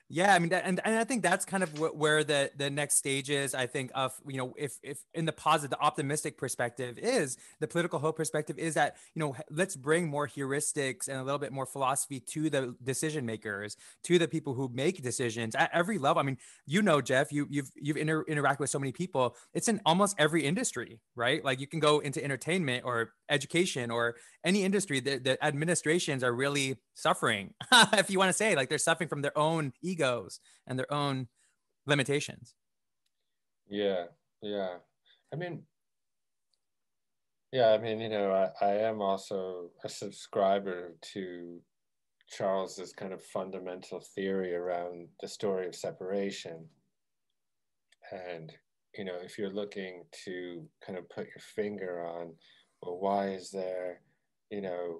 Yeah, I mean, and I think that's kind of where the next stage is. I think of, you know, if in the positive, the optimistic perspective is the political hope perspective is that, you know, let's bring more heuristics and a little bit more philosophy to the decision makers, to the people who make decisions at every level. I mean, you know, Jeff, you've interacted with so many people. It's in almost every industry, right? Like you can go into entertainment or education or any industry. The administrations are really suffering, if you want to say, like they're suffering from their own egos and their own limitations. Yeah, yeah. I mean, yeah, I mean, you know, I am also a subscriber to Charles's kind of fundamental theory around the story of separation. And, you know, if you're looking to kind of put your finger on, well, why is there, you know,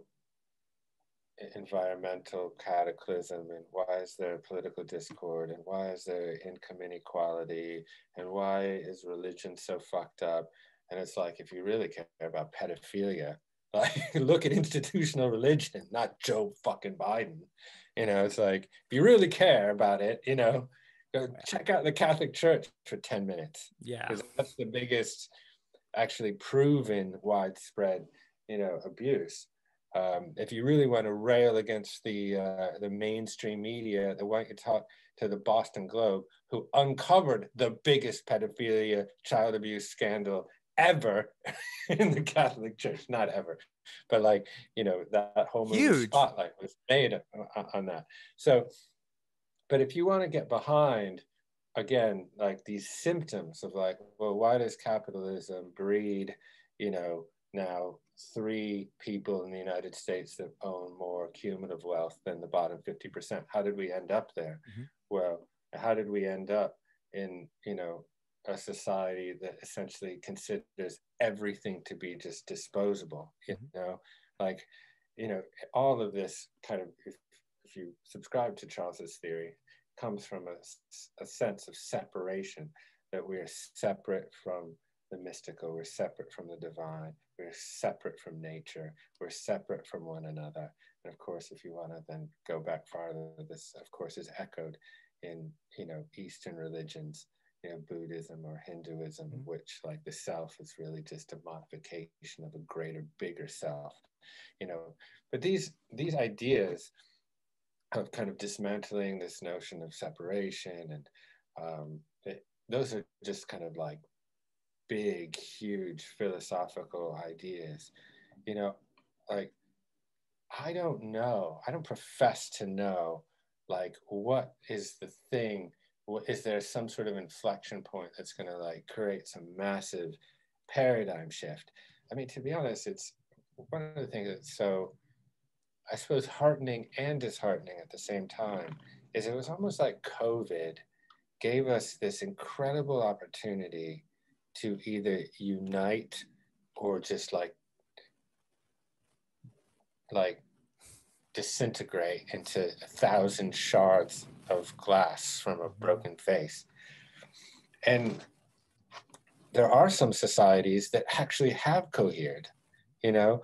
environmental cataclysm, and why is there political discord, and why is there income inequality, and why is religion so fucked up? And it's like, if you really care about pedophilia, like look at institutional religion, not Joe fucking Biden. You know, it's like, if you really care about it, you know, go check out the Catholic Church for 10 minutes. Yeah, because that's the biggest actually proven widespread, you know, abuse. If you really want to rail against the mainstream media, why don't you talk to the Boston Globe, who uncovered the biggest pedophilia child abuse scandal ever in the Catholic Church? Not ever, but like, you know, that whole movie huge. Spotlight was made on that. So, but if you want to get behind, again, like these symptoms of like, well, why does capitalism breed, you know, now 3 people in the United States that own more cumulative wealth than the bottom 50%? How did we end up there? Mm-hmm. Well, how did we end up in, you know, a society that essentially considers everything to be just disposable? You know, like, you know, all of this kind of, if you subscribe to Charles's theory, comes from a sense of separation, that we're separate from the mystical, we're separate from the divine, we're separate from nature, we're separate from one another. And of course, if you want to then go back farther, this of course is echoed in, you know, Eastern religions, you know, Buddhism or Hinduism, in which like the self is really just a modification of a greater, bigger self, you know. But these ideas of kind of dismantling this notion of separation, and those are just kind of like big, huge philosophical ideas, you know. Like, I don't know, I don't profess to know, like, what is the thing, what is there some sort of inflection point that's going to like create some massive paradigm shift? I mean, to be honest, it's one of the things that's so, I suppose, heartening and disheartening at the same time, is it was almost like COVID gave us this incredible opportunity to either unite or just like disintegrate into 1,000 shards of glass from a broken face. And there are some societies that actually have cohered, you know,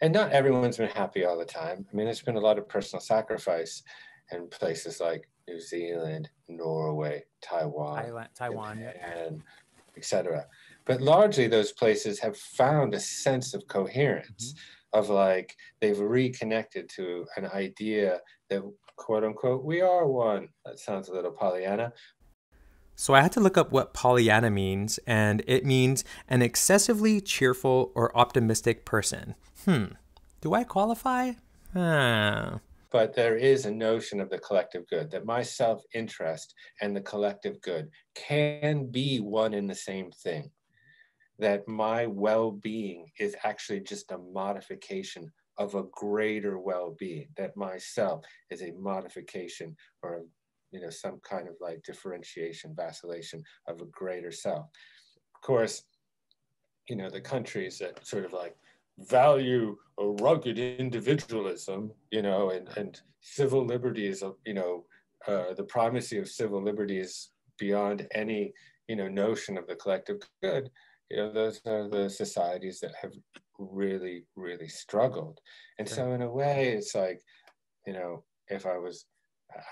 and not everyone's been happy all the time. I mean, there's been a lot of personal sacrifice in places like New Zealand, Norway, Taiwan, Japan, etc. But largely those places have found a sense of coherence, of like, they've reconnected to an idea that, quote unquote, we are one. That sounds a little Pollyanna. So I had to look up what Pollyanna means, and it means an excessively cheerful or optimistic person. Do I qualify? But there is a notion of the collective good, that my self-interest and the collective good can be one and the same thing. that my well-being is actually just a modification of a greater well-being, that myself is a modification or, you know, some kind of like differentiation, vacillation of a greater self. Of course, you know, the countries that sort of like value a rugged individualism, you know, and civil liberties, you know, the primacy of civil liberties beyond any, you know, notion of the collective good, you know, those are the societies that have really, really struggled. And Sure. so in a way, it's like, you know, I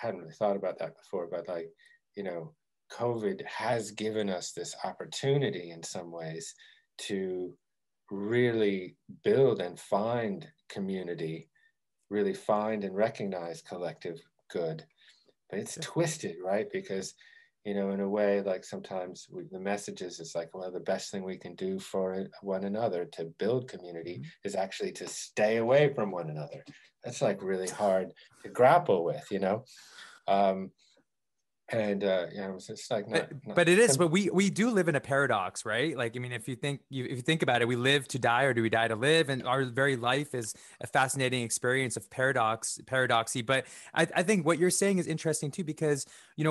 hadn't really thought about that before, but like, you know, COVID has given us this opportunity in some ways to really build and find community, really find and recognize collective good. But it's twisted, right? Because, you know, in a way, like sometimes the messages is like, well, the best thing we can do for one another to build community is actually to stay away from one another. That's like really hard to grapple with, you know? You know, it's like not But it is, simple. but we do live in a paradox, right? Like, I mean, if you think about it, we live to die, or do we die to live? And our very life is a fascinating experience of paradoxy. But I think what you're saying is interesting too, because, you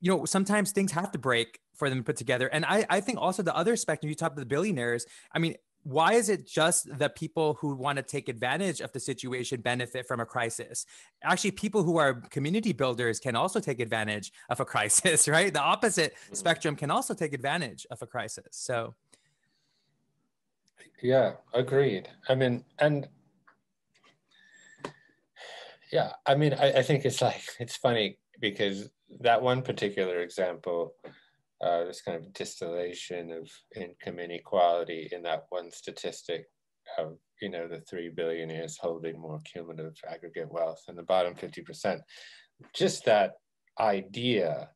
know, sometimes things have to break for them to put together. And I think also the other spectrum, you talk about the billionaires. I mean, why is it just the people who want to take advantage of the situation benefit from a crisis? Actually, people who are community builders can also take advantage of a crisis, right? The opposite spectrum can also take advantage of a crisis. So, Yeah, agreed. I mean, and yeah, I mean, I think it's like, it's funny because that one particular example, this kind of distillation of income inequality in that one statistic of, you know, the 3 billionaires holding more cumulative aggregate wealth than the bottom 50%. Just that idea,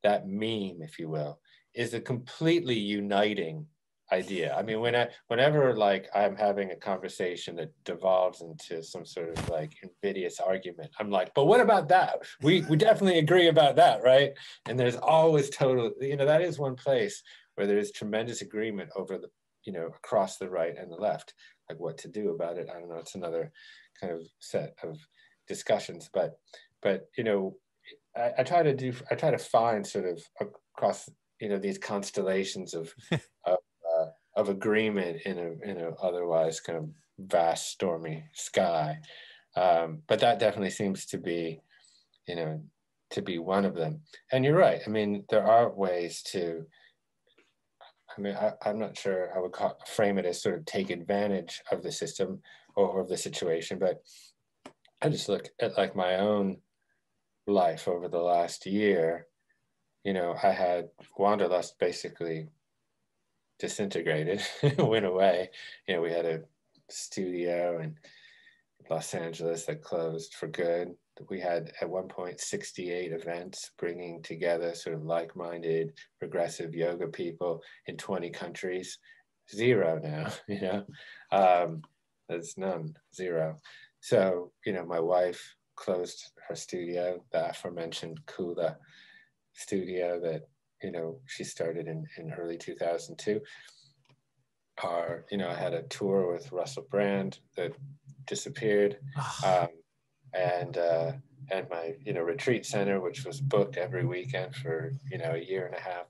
that meme, if you will, is a completely uniting idea. I mean, whenever like I'm having a conversation that devolves into some sort of like invidious argument, I'm like, but what about that? We definitely agree about that, right? And there's always total, you know, that is one place where there is tremendous agreement over the, you know, across the right and the left, like what to do about it. I don't know, it's another kind of set of discussions, but you know, I try to find sort of across, you know, these constellations of of agreement in a otherwise kind of vast stormy sky. But that definitely seems to be, you know, to be one of them. And you're right. I mean, there are ways to. I mean, I'm not sure I would frame it as sort of take advantage of the system or of the situation, but I just look at like my own life over the last year. You know, I had Wanderlust basically disintegrated, went away. You know, we had a studio in Los Angeles that closed for good. We had at one point 68 events bringing together sort of like-minded progressive yoga people in 20 countries. Zero now, you know, there's none, zero. So, you know, my wife closed her studio, the aforementioned Kula studio that, you know, she started in early 2002. You know, I had a tour with Russell Brand that disappeared, um, and my, you know, retreat center, which was booked every weekend for, you know, a year and a half,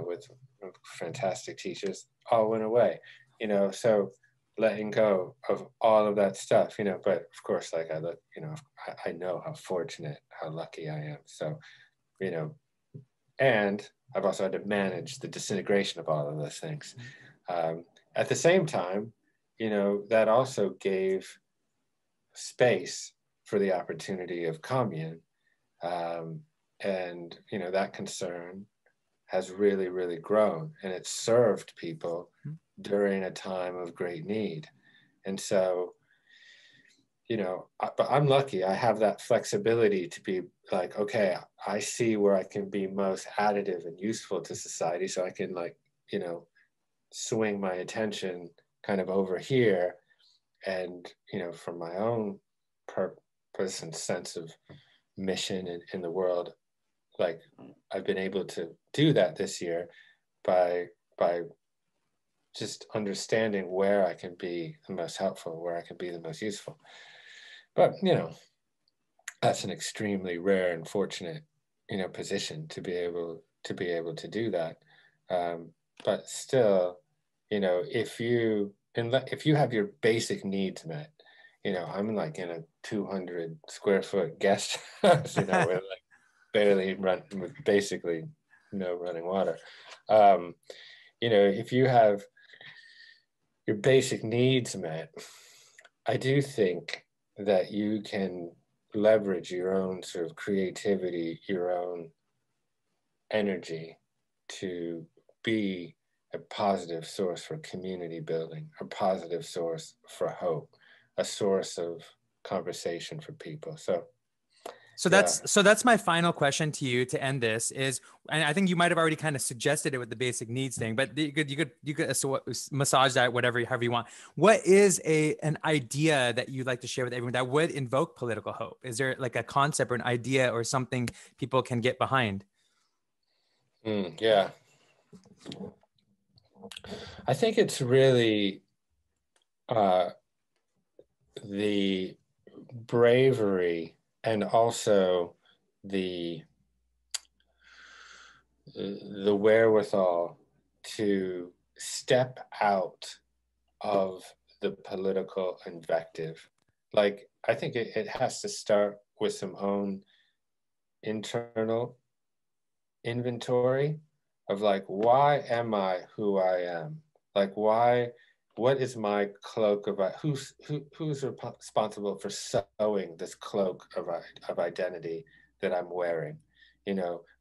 with fantastic teachers, all went away, you know. So letting go of all of that stuff, you know. But of course, like I look, you know, I know how fortunate, how lucky I am. So, you know, and I've also had to manage the disintegration of all of those things. At the same time, you know, that also gave space for the opportunity of commune. And, you know, that concern has really, really grown, and it served people during a time of great need. And so, you know, but I'm lucky. I have that flexibility to be like, okay, I see where I can be most additive and useful to society. So I can, like, you know, swing my attention kind of over here. And, you know, from my own purpose and sense of mission in the world, like I've been able to do that this year by just understanding where I can be the most helpful, where I can be the most useful. But, that's an extremely rare and fortunate, position to be able to do that. But still, if you have your basic needs met, I'm like in a 200 square foot guest house, with like barely with basically no running water. If you have your basic needs met, I do think that you can leverage your own sort of creativity, your own energy to be a positive source for community building, a positive source for hope, a source of conversation for people. So that's my final question to you to end this is, and I think you might have already kind of suggested it with the basic needs thing, but you could massage that however you want. What is an idea that you'd like to share with everyone that would invoke political hope? Is there like a concept or an idea or something people can get behind? Yeah, I think it's really the bravery and also the wherewithal to step out of the political invective. Like, I think it has to start with some own internal inventory of like, why am I who I am? Like, what is my cloak of, who's responsible for sewing this cloak of identity that I'm wearing?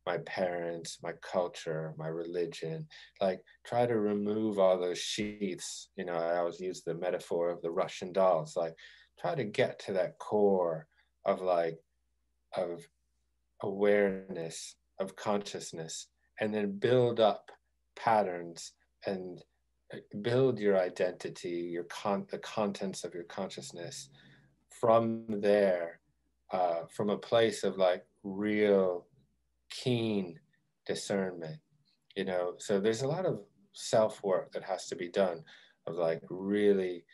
My parents, my culture, my religion, like try to remove all those sheaths. I always use the metaphor of the Russian dolls, like try to get to that core of awareness, of consciousness, and then build up patterns and build your identity, the contents of your consciousness from there, from a place of like real keen discernment. So there's a lot of self-work that has to be done, of like really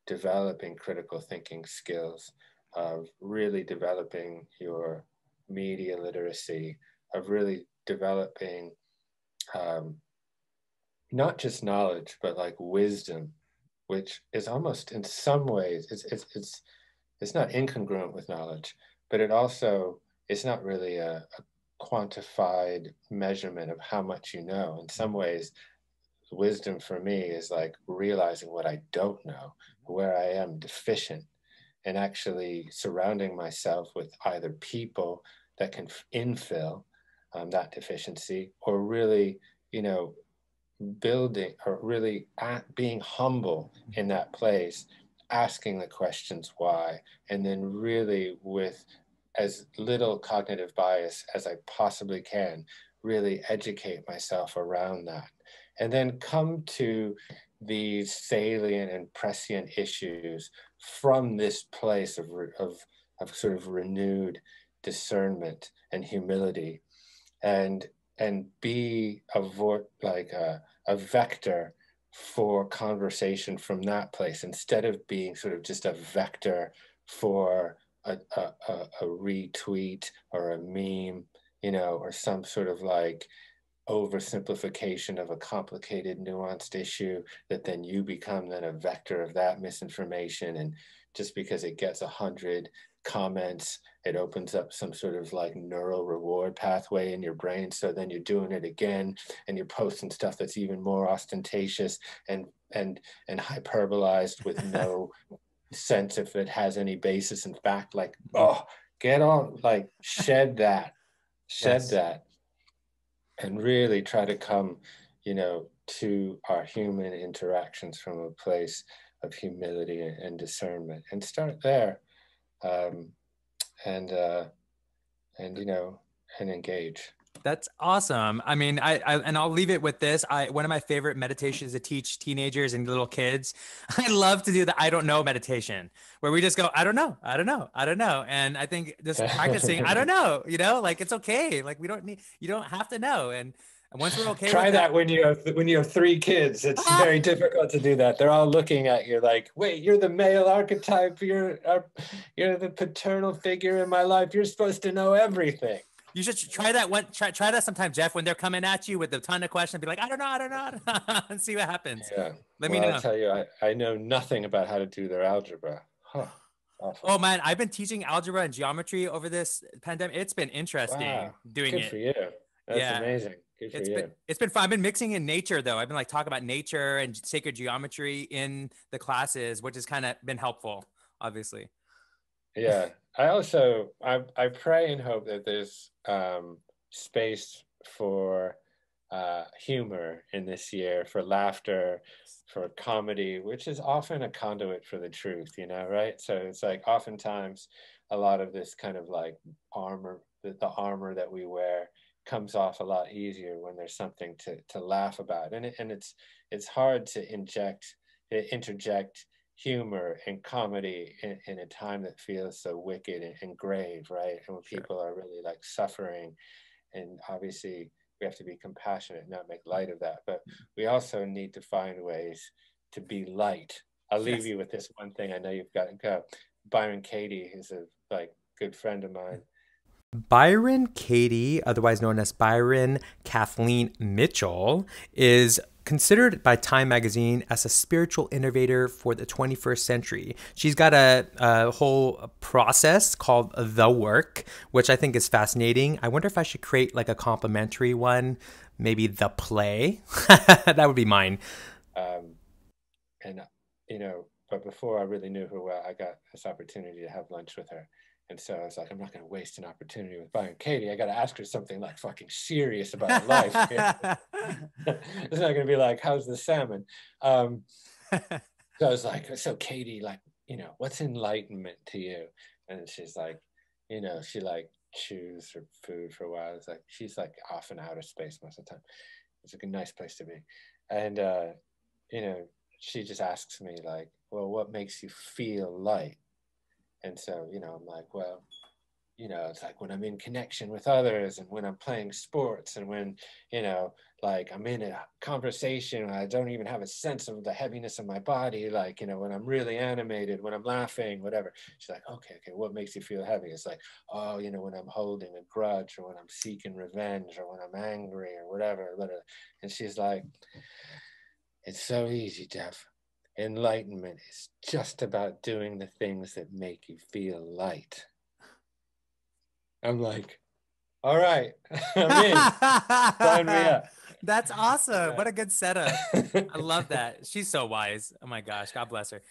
developing critical thinking skills, of really developing your media literacy, of really developing not just knowledge, but like wisdom, which is almost in some ways, it's not incongruent with knowledge, but it's not really a quantified measurement of how much you know. In some ways, wisdom for me is like realizing what I don't know, where I am deficient, and actually surrounding myself with either people that can infill that deficiency, or really, building, or really being humble in that place, asking the questions why, and then really with as little cognitive bias as I possibly can, really educate myself around that. And then come to these salient and prescient issues from this place of sort of renewed discernment and humility, and be a vector for conversation from that place, instead of being sort of just a vector for a retweet or a meme, or some sort of like oversimplification of a complicated, nuanced issue that then you become then a vector of that misinformation. And just because it gets 100 comments, it opens up some sort of like neural reward pathway in your brain. So then you're doing it again, and you're posting stuff that's even more ostentatious and hyperbolized with no sense if it has any basis in fact. Like, oh, get on, like shed that, and really try to come, to our human interactions from a place of humility and discernment, and start there, and engage. That's awesome. I mean, and I'll leave it with this. One of my favorite meditations to teach teenagers and little kids. I love to do the I don't know meditation, where we just go, I don't know, I don't know, I don't know. And I think just practicing, I don't know, like it's okay. Like you don't have to know. And Once we're okay Try with that when you have 3 kids. It's very difficult to do that. They're all looking at you like, wait, you're the male archetype. You're the paternal figure in my life. You're supposed to know everything. You should try that one. Try that sometime, Jeff, when they're coming at you with a ton of questions. Be like, I don't know, and see what happens. Yeah. Let me know. I'll tell you, I know nothing about how to do their algebra. Huh. Awful. Oh man, I've been teaching algebra and geometry over this pandemic. It's been interesting doing Good it. For you. That's amazing. Good for you. It's been fun. I've been mixing in nature though. I've been like talking about nature and sacred geometry in the classes, which has kind of been helpful, obviously. Yeah. I pray and hope that there's space for humor in this year, for laughter, for comedy, which is often a conduit for the truth, right? So it's like oftentimes a lot of this kind of like armor, the armor that we wear comes off a lot easier when there's something to laugh about. And it's hard to interject humor and comedy in a time that feels so wicked and grave, right? And when people are really like suffering, and obviously we have to be compassionate, not make light of that, but we also need to find ways to be light. I'll leave you with this one thing. I know you've got to go. Byron Katie is a good friend of mine. Byron Katie, otherwise known as Byron Kathleen Mitchell, is considered by Time magazine as a spiritual innovator for the 21st century. She's got a whole process called The Work, which I think is fascinating. I wonder if I should create like a complimentary one, maybe The Play. That would be mine. But before I really knew her well, I got this opportunity to have lunch with her. And so I was like, I'm not going to waste an opportunity with Byron Katie. I got to ask her something like fucking serious about her life. It's not going to be like, how's the salmon? So I was like, so Katie, like, what's enlightenment to you? And she's like, she like chews her food for a while. It's like, she's like off in outer space most of the time. It's like a nice place to be. And, she just asks me like, well, what makes you feel light? And so, I'm like, well, it's like when I'm in connection with others and when I'm playing sports and when, like I'm in a conversation, I don't even have a sense of the heaviness of my body. Like, when I'm really animated, when I'm laughing, whatever. She's like, okay, what makes you feel heavy? It's like, oh, when I'm holding a grudge or when I'm seeking revenge or when I'm angry or whatever. And she's like, it's so easy, Jeff. Enlightenment is just about doing the things that make you feel light. I'm like, all right, I'm in. Sign me up. That's awesome. What a good setup. I love that. She's so wise. Oh my gosh. God bless her.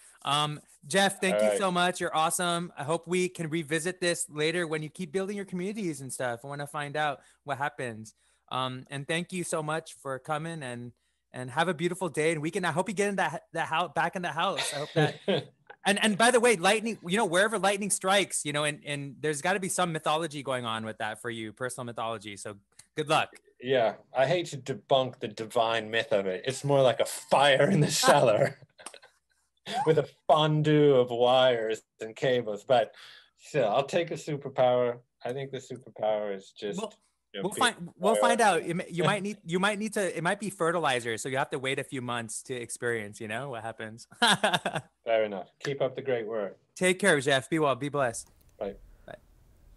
Jeff, thank you so much. You're awesome. I hope we can revisit this later when you keep building your communities and stuff. I want to find out what happens. And thank you so much for coming and have a beautiful day and weekend. I hope you get in that house, back in the house. I hope that, and by the way, lightning, wherever lightning strikes, and there's got to be some mythology going on with that for you, personal mythology. So good luck. Yeah. I hate to debunk the divine myth of it. It's more like a fire in the cellar with a fondue of wires and cables, but still, I'll take a superpower. I think the superpower is just... We'll find out. You might need to, it might be fertilizer. So you have to wait a few months to experience, what happens. Fair enough. Keep up the great work. Take care, Jeff. Be well. Be blessed. Bye. Bye.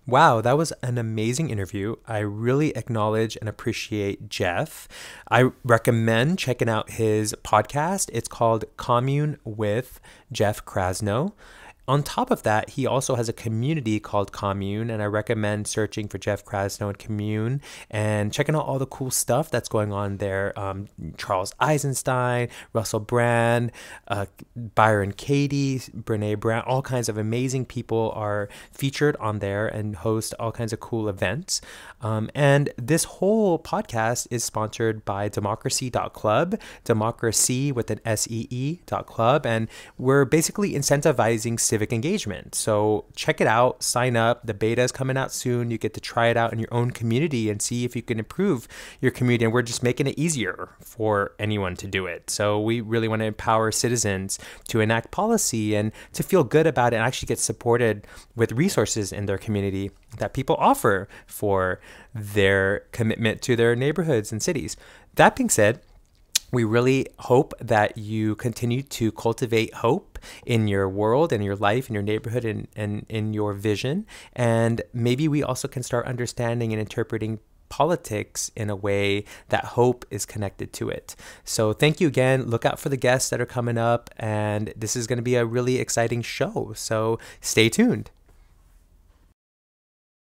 Wow, that was an amazing interview. I really acknowledge and appreciate Jeff. I recommend checking out his podcast. It's called Commune with Jeff Krasno. On top of that, he also has a community called Commune, and I recommend searching for Jeff Krasno and Commune and checking out all the cool stuff that's going on there. Charles Eisenstein, Russell Brand, Byron Katie, Brene Brown, all kinds of amazing people are featured on there and host all kinds of cool events. And this whole podcast is sponsored by democracy.club, democracy with an SEE.club, and we're basically incentivizing civic engagement. So check it out, sign up. The beta is coming out soon. You get to try it out in your own community and see if you can improve your community. And we're just making it easier for anyone to do it. So we really want to empower citizens to enact policy and to feel good about it and actually get supported with resources in their community that people offer for their commitment to their neighborhoods and cities. That being said, we really hope that you continue to cultivate hope in your world and your life, in your neighborhood, and in your vision. And maybe we also can start understanding and interpreting politics in a way that hope is connected to it. So thank you again. Look out for the guests that are coming up. And this is going to be a really exciting show. So stay tuned.